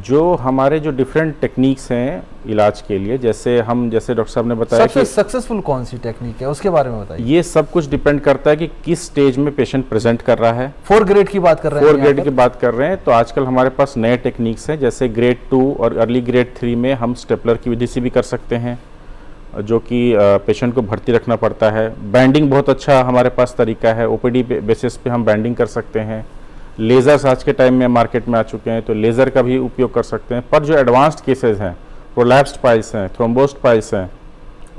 Speaker 6: जो हमारे जो डिफरेंट टेक्निक्स हैं इलाज के लिए, जैसे डॉक्टर साहब ने बताया
Speaker 2: सबसे
Speaker 6: कि
Speaker 2: सक्सेसफुल कौन सी टेक्निक है, उसके बारे में बताइए।
Speaker 6: ये सब कुछ डिपेंड करता है कि किस स्टेज में पेशेंट प्रेजेंट कर रहा है।
Speaker 2: 4 ग्रेड की बात कर रहे हैं,
Speaker 6: 4 ग्रेड की बात कर रहे हैं, तो आजकल हमारे पास नए टेक्निक्स हैं, जैसे ग्रेड 2 और अर्ली ग्रेड 3 में हम स्टेपलर की विधि से भी कर सकते हैं, जो कि पेशेंट को भर्ती रखना पड़ता है। बैंडिंग बहुत अच्छा हमारे पास तरीका है, ओपीडी बेसिस पे हम बैंडिंग कर सकते हैं। लेज़र्स आज के टाइम में मार्केट में आ चुके हैं, तो लेज़र का भी उपयोग कर सकते हैं। पर जो एडवांस्ड केसेस हैं, प्रोलैप्स्ड पाइल्स हैं, थ्रोम्बोस्ड पाइल्स हैं,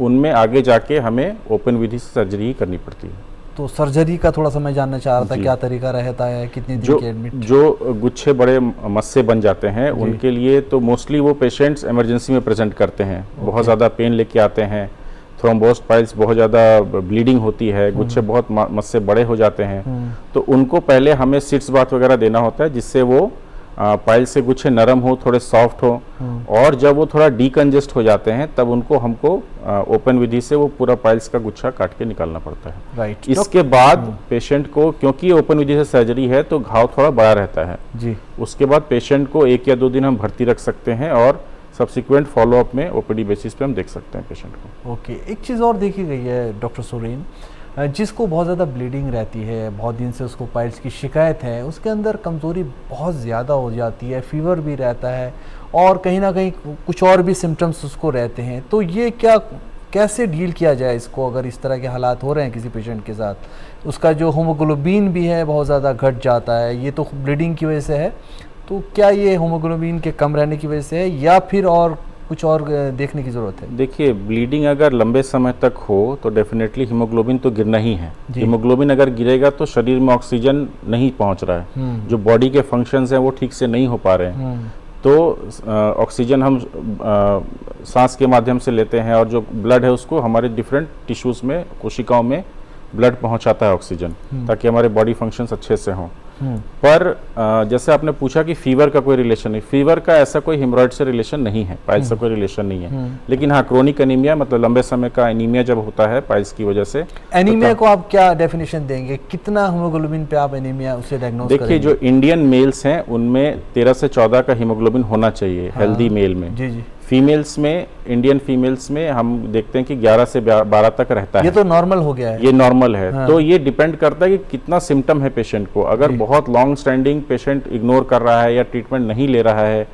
Speaker 6: उनमें आगे जाके हमें ओपन विधि से सर्जरी ही करनी पड़ती है।
Speaker 2: तो सर्जरी का थोड़ा सा मैं जानना चाह रहा था, क्या तरीका रहता है, कितनी दिन की एडमिट?
Speaker 6: जो गुच्छे बड़े मस्से बन जाते हैं, उनके लिए तो मोस्टली वो पेशेंट्स इमरजेंसी में प्रेजेंट करते हैं, बहुत ज़्यादा पेन लेके आते हैं, थ्रोम्बोस्ड पाइल्स बहुत ज़्यादा ब्लीडिंग होती है, गुच्छे बहुत मस्से बड़े हो जाते हैं, तो उनको पहले हमें सिट्स बाथ वगैरह देना होता है, जिससे वो पाइल से गुच्छे नरम हो, थोड़े सॉफ्ट हो, और जब वो थोड़ा डीकंजेस्ट हो जाते हैं तब उनको हमको ओपन विधि से वो पूरा पाइल्स का गुच्छा काट के निकालना पड़ता है।
Speaker 2: राइट।
Speaker 6: इसके बाद पेशेंट को, क्योंकि ओपन विधि से सर्जरी है तो घाव थोड़ा बड़ा रहता है
Speaker 2: जी, उसके
Speaker 6: बाद पेशेंट को 1 या 2 दिन हम भर्ती रख सकते हैं और सब्सिक्वेंट फॉलोअप में ओपीडी बेसिस पे हम देख सकते हैं पेशेंट को।
Speaker 2: ओके, एक चीज़ और देखी गई है डॉक्टर सुरीन, जिसको बहुत ज़्यादा ब्लीडिंग रहती है, बहुत दिन से उसको पाइल्स की शिकायत है, उसके अंदर कमज़ोरी बहुत ज़्यादा हो जाती है, फीवर भी रहता है, और कहीं ना कहीं कुछ और भी सिम्टम्स उसको रहते हैं, तो ये कैसे डील किया जाए इसको, अगर इस तरह के हालात हो रहे हैं किसी पेशेंट के साथ? उसका जो हीमोग्लोबिन भी है बहुत ज़्यादा घट जाता है, ये तो ब्लीडिंग की वजह से है, तो क्या ये हीमोग्लोबिन के कम रहने की वजह से है, या फिर और कुछ और देखने की ज़रूरत है?
Speaker 6: देखिए, ब्लीडिंग अगर लंबे समय तक हो तो डेफिनेटली हीमोग्लोबिन तो गिरना ही है। हीमोग्लोबिन अगर गिरेगा तो शरीर में ऑक्सीजन नहीं पहुंच रहा है, जो बॉडी के फंक्शंस हैं वो ठीक से नहीं हो पा रहे हैं, तो ऑक्सीजन हम सांस के माध्यम से लेते हैं, और जो ब्लड है उसको हमारे डिफरेंट टिश्यूज़ में, कोशिकाओं में ब्लड पहुंचाता है ऑक्सीजन, ताकि हमारे बॉडी फंक्शंस अच्छे से हों। पर जैसे आपने पूछा कि फीवर का कोई रिलेशन नहीं, फीवर का ऐसा कोई हेमरॉइड से रिलेशन नहीं है, पाइल्स से कोई रिलेशन नहीं है, लेकिन हाँ क्रोनिक एनीमिया, मतलब लंबे समय का एनीमिया जब होता है पाइल्स की वजह से।
Speaker 2: एनीमिया को आप क्या डेफिनेशन देंगे, कितना हीमोग्लोबिन पे आप एनीमिया उसे डायग्नोज करेंगे?
Speaker 6: देखिए, जो इंडियन मेल्स हैं उनमें 13 से 14 का हीमोग्लोबिन होना चाहिए हेल्दी मेल में।
Speaker 2: जी जी।
Speaker 6: फीमेल्स में, इंडियन फीमेल्स में हम देखते हैं कि 11 से 12 तक रहता है।
Speaker 2: ये तो नॉर्मल हो गया है,
Speaker 6: ये नॉर्मल है। तो ये डिपेंड करता है कि कितना सिम्टम है पेशेंट को। अगर बहुत लॉन्ग स्टैंडिंग पेशेंट इग्नोर कर रहा है या ट्रीटमेंट नहीं ले रहा है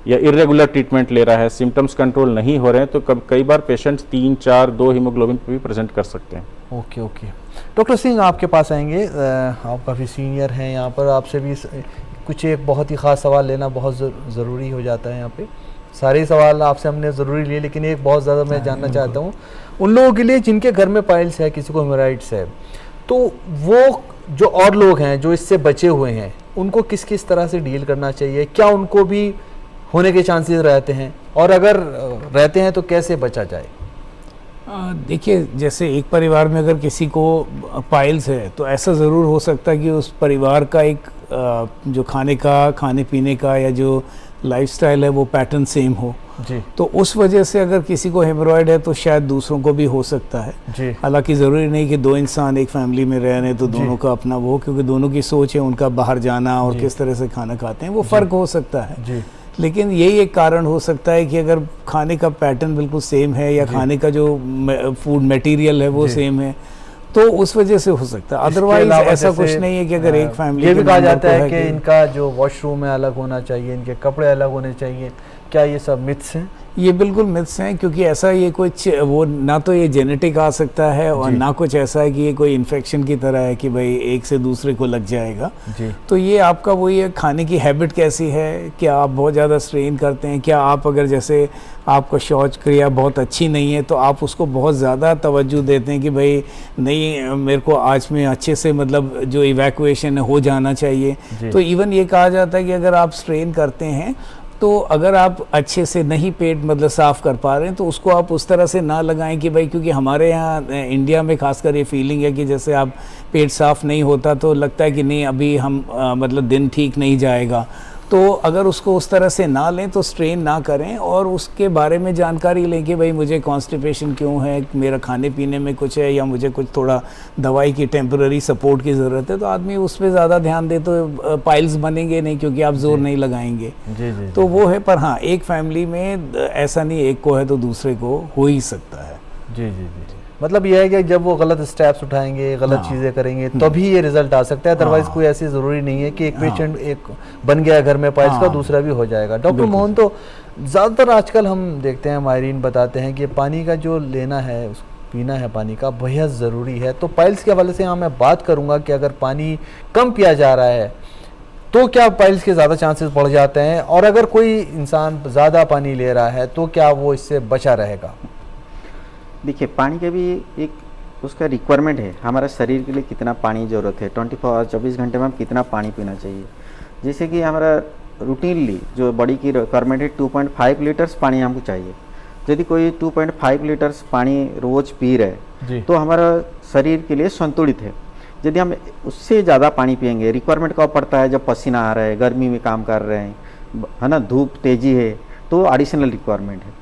Speaker 6: या इरेगुलर ट्रीटमेंट ले रहा है, सिम्टम्स कंट्रोल नहीं हो रहे हैं, तो कई बार पेशेंट 3, 4, 2 हीमोग्लोबिन पे भी प्रेजेंट कर सकते हैं।
Speaker 2: Okay okay. डॉक्टर सिंह, आपके पास आएंगे, आप काफ़ी सीनियर हैं यहाँ पर, आपसे भी कुछ एक बहुत ही ख़ास सवाल लेना बहुत ज़रूरी हो जाता है यहाँ पे। सारे सवाल आपसे हमने ज़रूरी लिए, लेकिन एक बहुत ज़्यादा मैं जानना चाहता हूँ उन लोगों के लिए जिनके घर में पाइल्स है, किसी को हेमोराइड्स है, तो वो जो और लोग हैं जो इससे बचे हुए हैं, उनको किस किस तरह से डील करना चाहिए? क्या उनको भी होने के चांसेस रहते हैं, और अगर रहते हैं तो कैसे बचा जाए?
Speaker 4: देखिए, जैसे एक परिवार में अगर किसी को पाइल्स है तो ऐसा ज़रूर हो सकता है कि उस परिवार का एक जो खाने पीने का या जो लाइफस्टाइल है वो पैटर्न सेम हो,
Speaker 2: जी
Speaker 4: तो उस वजह से अगर किसी को हेमोरॉयड है तो शायद दूसरों को भी हो सकता है।
Speaker 2: जी
Speaker 4: हालांकि ज़रूरी नहीं कि दो इंसान एक फैमिली में रह रहे हैं तो दोनों का अपना वो, क्योंकि दोनों की सोच है, उनका बाहर जाना और किस तरह से खाना खाते हैं वो फ़र्क हो सकता है।
Speaker 2: जी
Speaker 4: लेकिन यही एक कारण हो सकता है कि अगर खाने का पैटर्न बिल्कुल सेम है या खाने का जो फूड मटेरियल है वो सेम है तो उस वजह से हो सकता है। अदरवाइज ऐसा कुछ नहीं है कि अगर एक फैमिली
Speaker 2: ये भी कहा जाता है कि इनका जो वॉशरूम है अलग होना चाहिए, इनके कपड़े अलग होने चाहिए, क्या ये सब मिथ्स हैं?
Speaker 4: ये बिल्कुल मिथ्स हैं, क्योंकि ऐसा ये कुछ वो ना तो ये जेनेटिक आ सकता है और ना कुछ ऐसा है कि ये कोई इन्फेक्शन की तरह है कि भाई एक से दूसरे को लग जाएगा।
Speaker 2: जी
Speaker 4: तो ये आपका वही है, खाने की हैबिट कैसी है, क्या आप बहुत ज़्यादा स्ट्रेन करते हैं, क्या आप अगर जैसे आपका शौच क्रिया बहुत अच्छी नहीं है तो आप उसको बहुत ज़्यादा तवज्जो देते हैं कि भाई नहीं मेरे को आज में अच्छे से मतलब जो इवैक्यूएशन हो जाना चाहिए। तो इवन ये कहा जाता है कि अगर आप स्ट्रेन करते हैं तो अगर आप अच्छे से नहीं पेट मतलब साफ़ कर पा रहे हैं तो उसको आप उस तरह से ना लगाएं कि भाई, क्योंकि हमारे यहाँ इंडिया में खासकर ये फीलिंग है कि जैसे आप पेट साफ़ नहीं होता तो लगता है कि नहीं अभी हम मतलब दिन ठीक नहीं जाएगा। तो अगर उसको उस तरह से ना लें तो स्ट्रेन ना करें और उसके बारे में जानकारी लें कि भाई मुझे कॉन्स्टिपेशन क्यों है, मेरा खाने पीने में कुछ है या मुझे कुछ थोड़ा दवाई की टेम्पररी सपोर्ट की ज़रूरत है, तो आदमी उस पर ज़्यादा ध्यान दे तो पाइल्स बनेंगे नहीं, क्योंकि आप जोर नहीं लगाएंगे।
Speaker 2: जी
Speaker 4: तो वो है, पर हाँ एक फैमिली में ऐसा नहीं एक को है तो दूसरे को हो ही सकता है।
Speaker 2: जी जी जी मतलब यह है कि जब वो गलत स्टेप्स उठाएंगे, गलत चीज़ें करेंगे तभी ये रिजल्ट आ सकता है, अदरवाइज कोई ऐसी ज़रूरी नहीं है कि एक पेशेंट एक बन गया घर में पाइल्स का दूसरा भी हो जाएगा। डॉक्टर मोहन, तो ज़्यादातर आजकल हम देखते हैं माहिरीन बताते हैं कि पानी का जो लेना है पीना है पानी का बेहद ज़रूरी है। तो पाइल्स के हवाले से यहाँ मैं बात करूँगा कि अगर पानी कम पिया जा रहा है तो क्या पाइल्स के ज़्यादा चांसेस बढ़ जाते हैं, और अगर कोई इंसान ज़्यादा पानी ले रहा है तो क्या वो इससे बचा रहेगा?
Speaker 5: देखिए, पानी का भी एक उसका रिक्वायरमेंट है, हमारा शरीर के लिए कितना पानी ज़रूरत है, 24 घंटे में हम कितना पानी पीना चाहिए। जैसे कि हमारा रूटीनली जो बॉडी की रिक्वायरमेंट है 2.5 लीटर्स पानी हमको चाहिए। यदि कोई 2.5 लीटर्स पानी रोज़ पी रहे तो हमारा शरीर के लिए संतुलित है। यदि हम उससे ज़्यादा पानी पिएंगे, रिक्वायरमेंट कब पड़ता है जब पसीना आ रहा है, गर्मी में काम कर रहे हैं, है ना, धूप तेज़ी है, तो एडिशनल रिक्वायरमेंट है।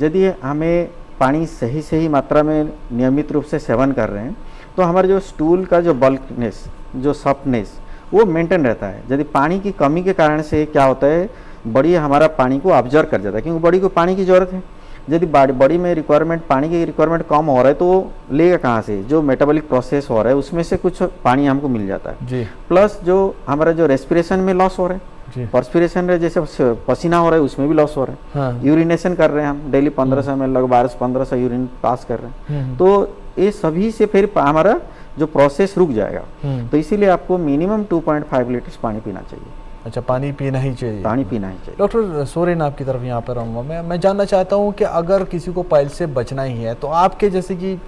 Speaker 5: यदि हमें पानी सही मात्रा में नियमित रूप से सेवन कर रहे हैं तो हमारे जो स्टूल का जो बल्कनेस, जो सॉफ्टनेस वो मेंटेन रहता है। यदि पानी की कमी के कारण से क्या होता है, बॉडी हमारा पानी को ऑब्जर्व कर जाता है, क्योंकि बॉडी को पानी की ज़रूरत है। यदि बॉडी में पानी की रिक्वायरमेंट कम हो रहा है तो लेगा कहाँ से? जो मेटाबॉलिक प्रोसेस हो रहा है उसमें से कुछ पानी हमको मिल जाता है
Speaker 2: जी।
Speaker 5: प्लस जो हमारा जो रेस्पिरेशन में लॉस हो रहा है, पर्सपिरेशन में जैसे पसीना हो रहा है उसमें भी लॉस हो रहा है।
Speaker 2: हाँ।
Speaker 5: यूरिनेशन कर रहे हैं हम डेली 1500 ml लगभग 1200-1500 यूरिन पास कर रहे हैं, तो ये सभी से फिर हमारा जो प्रोसेस रुक जाएगा। तो इसीलिए आपको मिनिमम 2.5 लीटर्स पानी पीना चाहिए।
Speaker 2: अच्छा, पानी पीना ही चाहिए,
Speaker 5: पानी पीना ही चाहिए।
Speaker 2: डॉक्टर सोरेन, आपकी तरफ यहाँ पर आऊँगा मैं जानना चाहता हूँ कि अगर किसी को पाइल्स से बचना ही है तो आपके जैसे कि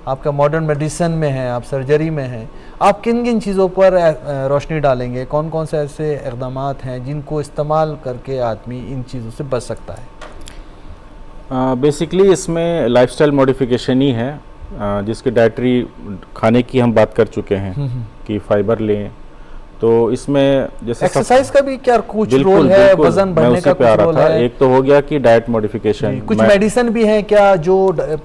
Speaker 2: आपका मॉडर्न मेडिसिन में है, आप सर्जरी में हैं, आप किन किन चीज़ों पर रोशनी डालेंगे? कौन कौन से ऐसे इक़दामात हैं जिनको इस्तेमाल करके आदमी इन चीज़ों से बच सकता है?
Speaker 6: बेसिकली इसमें लाइफस्टाइल मॉडिफिकेशन ही है, जिसकी डाइटरी खाने की हम बात कर चुके हैं कि फाइबर लें। तो इसमें जैसे
Speaker 2: एक्सरसाइज का भी क्या कुछ रोल है, वजन बढ़ने का कुछ रोल है?
Speaker 6: एक तो हो गया कि डाइट मॉडिफिकेशन,
Speaker 2: कुछ मेडिसिन भी है क्या जो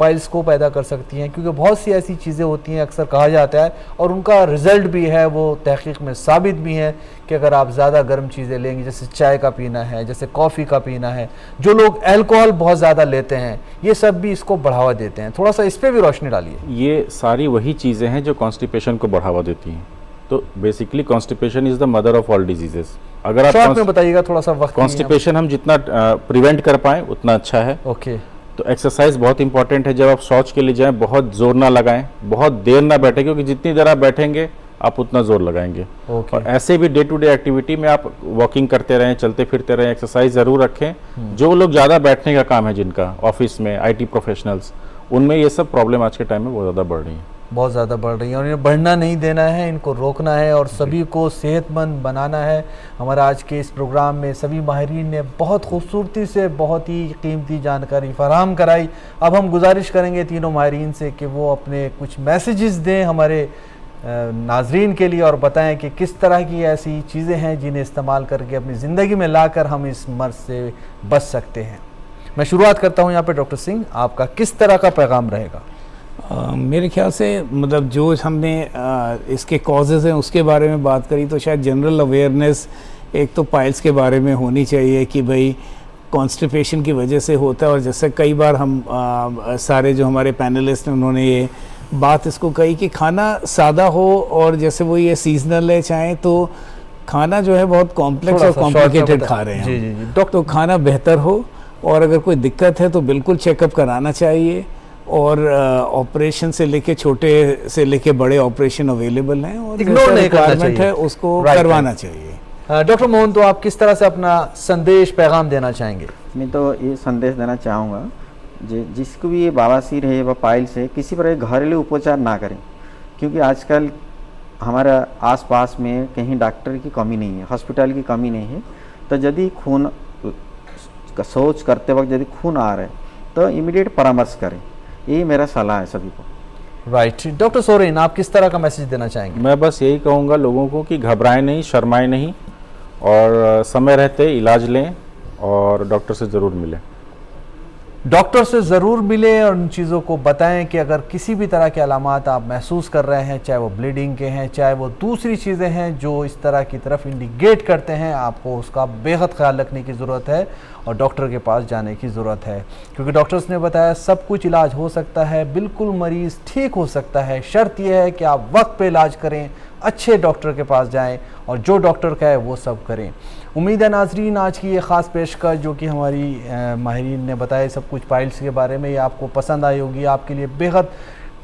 Speaker 2: पाइल्स को पैदा कर सकती हैं? क्योंकि बहुत सी ऐसी चीज़ें होती हैं अक्सर कहा जाता है और उनका रिजल्ट भी है, वो तहकीक में साबित भी है कि अगर आप ज़्यादा गर्म चीज़ें लेंगे, जैसे चाय का पीना है, जैसे कॉफ़ी का पीना है, जो लोग अल्कोहल बहुत ज़्यादा लेते हैं, ये सब भी इसको बढ़ावा देते हैं। थोड़ा सा इस पर भी रोशनी डालिए।
Speaker 6: ये सारी वही चीज़ें हैं जो कॉन्स्टिपेशन को बढ़ावा देती हैं। तो basically constipation is the mother of all diseases. अगर आप
Speaker 2: शॉर्ट में बताइएगा थोड़ा सा वक्त।
Speaker 6: कॉन्स्टिपेशन हम जितना प्रिवेंट कर पाएँ उतना अच्छा है।
Speaker 2: ओके।
Speaker 6: तो एक्सरसाइज बहुत इंपॉर्टेंट है। जब आप शौच के लिए जाएं बहुत जोर ना लगाएं, बहुत देर ना बैठें, क्योंकि जितनी देर आप बैठेंगे आप उतना जोर लगाएंगे। और ऐसे भी डे टू डे एक्टिविटी में आप वॉकिंग करते रहें, चलते फिरते रहें, एक्सरसाइज ज़रूर रखें। जो लोग ज़्यादा बैठने का काम है जिनका, ऑफिस में IT प्रोफेशनल्स, उनमें ये सब प्रॉब्लम आज के टाइम में बहुत ज़्यादा बढ़ रही है,
Speaker 2: बहुत ज़्यादा बढ़ रही है और इन्हें बढ़ना नहीं देना है, इनको रोकना है और सभी को सेहतमंद बनाना है। हमारा आज के इस प्रोग्राम में सभी माहिरीन ने बहुत खूबसूरती से बहुत ही कीमती जानकारी फराहम कराई। अब हम गुजारिश करेंगे तीनों माहिरीन से कि वो अपने कुछ मैसेजेस दें हमारे नाजरीन के लिए और बताएं कि किस तरह की ऐसी चीज़ें हैं जिन्हें इस्तेमाल करके अपनी ज़िंदगी में लाकर हम इस मर्ज से बच सकते हैं। मैं शुरुआत करता हूं यहाँ पे डॉक्टर सिंह, आपका किस तरह का पैगाम रहेगा?
Speaker 4: मेरे ख्याल से मतलब जो हमने इसके कॉजेज़ हैं उसके बारे में बात करी, तो शायद जनरल अवेयरनेस एक तो पाइल्स के बारे में होनी चाहिए कि भाई कॉन्स्टिपेशन की वजह से होता है। और जैसे कई बार हम सारे जो हमारे पैनलिस्ट हैं उन्होंने ये बात इसको कही कि खाना सादा हो, और जैसे वो ये सीजनल है चाहे तो खाना जो है बहुत कॉम्प्लेक्स और कॉम्प्लिकेटेड खा रहे हैं
Speaker 2: जी जी जी
Speaker 4: तो खाना बेहतर हो, और अगर कोई दिक्कत है तो बिल्कुल चेकअप कराना चाहिए। और ऑपरेशन से लेके छोटे से लेके बड़े ऑपरेशन अवेलेबल हैं, और
Speaker 2: इग्नोर नहीं करना
Speaker 4: रिक्वायरमेंट है उसको करवाना चाहिए।
Speaker 2: डॉक्टर मोहन, तो आप किस तरह से अपना संदेश पैगाम देना चाहेंगे?
Speaker 5: मैं तो ये संदेश देना चाहूँगा जिसको भी ये बवासीर है व पाइल्स है, किसी पर घरेलू उपचार ना करें, क्योंकि आजकल हमारे आसपास में कहीं डॉक्टर की कमी नहीं है, हॉस्पिटल की कमी नहीं है। तो यदि खून शौच करते वक्त यदि खून आ रहा है तो इमीडिएट परामर्श करें, यही मेरा सलाह है सभी को।
Speaker 2: राइट। डॉक्टर सोरेन, आप किस तरह का मैसेज देना चाहेंगे?
Speaker 6: मैं बस यही कहूँगा लोगों को कि घबराएं नहीं, शर्माएं नहीं, और समय रहते इलाज लें और डॉक्टर से ज़रूर मिलें।
Speaker 2: डॉक्टर से ज़रूर मिलें और उन चीज़ों को बताएं कि अगर किसी भी तरह के अलामात आप महसूस कर रहे हैं, चाहे वो ब्लीडिंग के हैं, चाहे वो दूसरी चीज़ें हैं जो इस तरह की तरफ इंडिकेट करते हैं, आपको उसका बेहद ख्याल रखने की ज़रूरत है और डॉक्टर के पास जाने की ज़रूरत है। क्योंकि डॉक्टर्स ने बताया सब कुछ इलाज हो सकता है, बिल्कुल मरीज़ ठीक हो सकता है। शर्त यह है कि आप वक्त पे इलाज करें, अच्छे डॉक्टर के पास जाएं और जो डॉक्टर का है वो सब करें। उम्मीद है नाजरीन आज की ये ख़ास पेशकश जो कि हमारी माहिरीन ने बताया सब कुछ पाइल्स के बारे में, ये आपको पसंद आई होगी, आपके लिए बेहद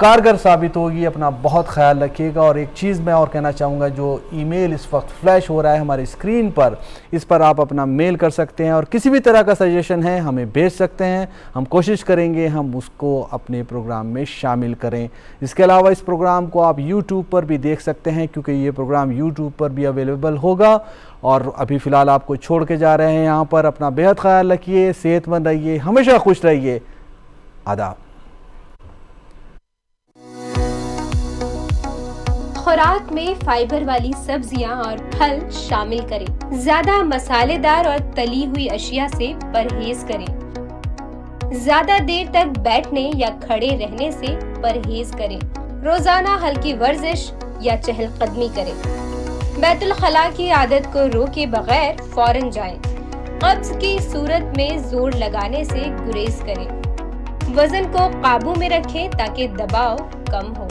Speaker 2: कारगर साबित होगी। अपना बहुत ख्याल रखिएगा। और एक चीज़ मैं और कहना चाहूँगा, जो ईमेल इस वक्त फ्लैश हो रहा है हमारी स्क्रीन पर, इस पर आप अपना मेल कर सकते हैं और किसी भी तरह का सजेशन है हमें भेज सकते हैं। हम कोशिश करेंगे हम उसको अपने प्रोग्राम में शामिल करें। इसके अलावा इस प्रोग्राम को आप यूट्यूब पर भी देख सकते हैं, क्योंकि ये प्रोग्राम यूट्यूब पर भी अवेलेबल होगा। और अभी फ़िलहाल आपको छोड़ के जा रहे हैं यहाँ पर। अपना बेहद ख्याल रखिए, सेहतमंद रहिए, हमेशा खुश रहिए। आदाब।
Speaker 3: खुराक में फाइबर वाली सब्जियां और फल शामिल करें। ज्यादा मसालेदार और तली हुई अशिया से परहेज करें। ज्यादा देर तक बैठने या खड़े रहने से परहेज करें। रोजाना हल्की वर्जिश या चहलकदमी करें। बैतुल खला की आदत को रोके बगैर फौरन जाएं। कब्ज की सूरत में जोर लगाने से गुरेज करें। वजन को काबू में रखें ताकि दबाव कम हो।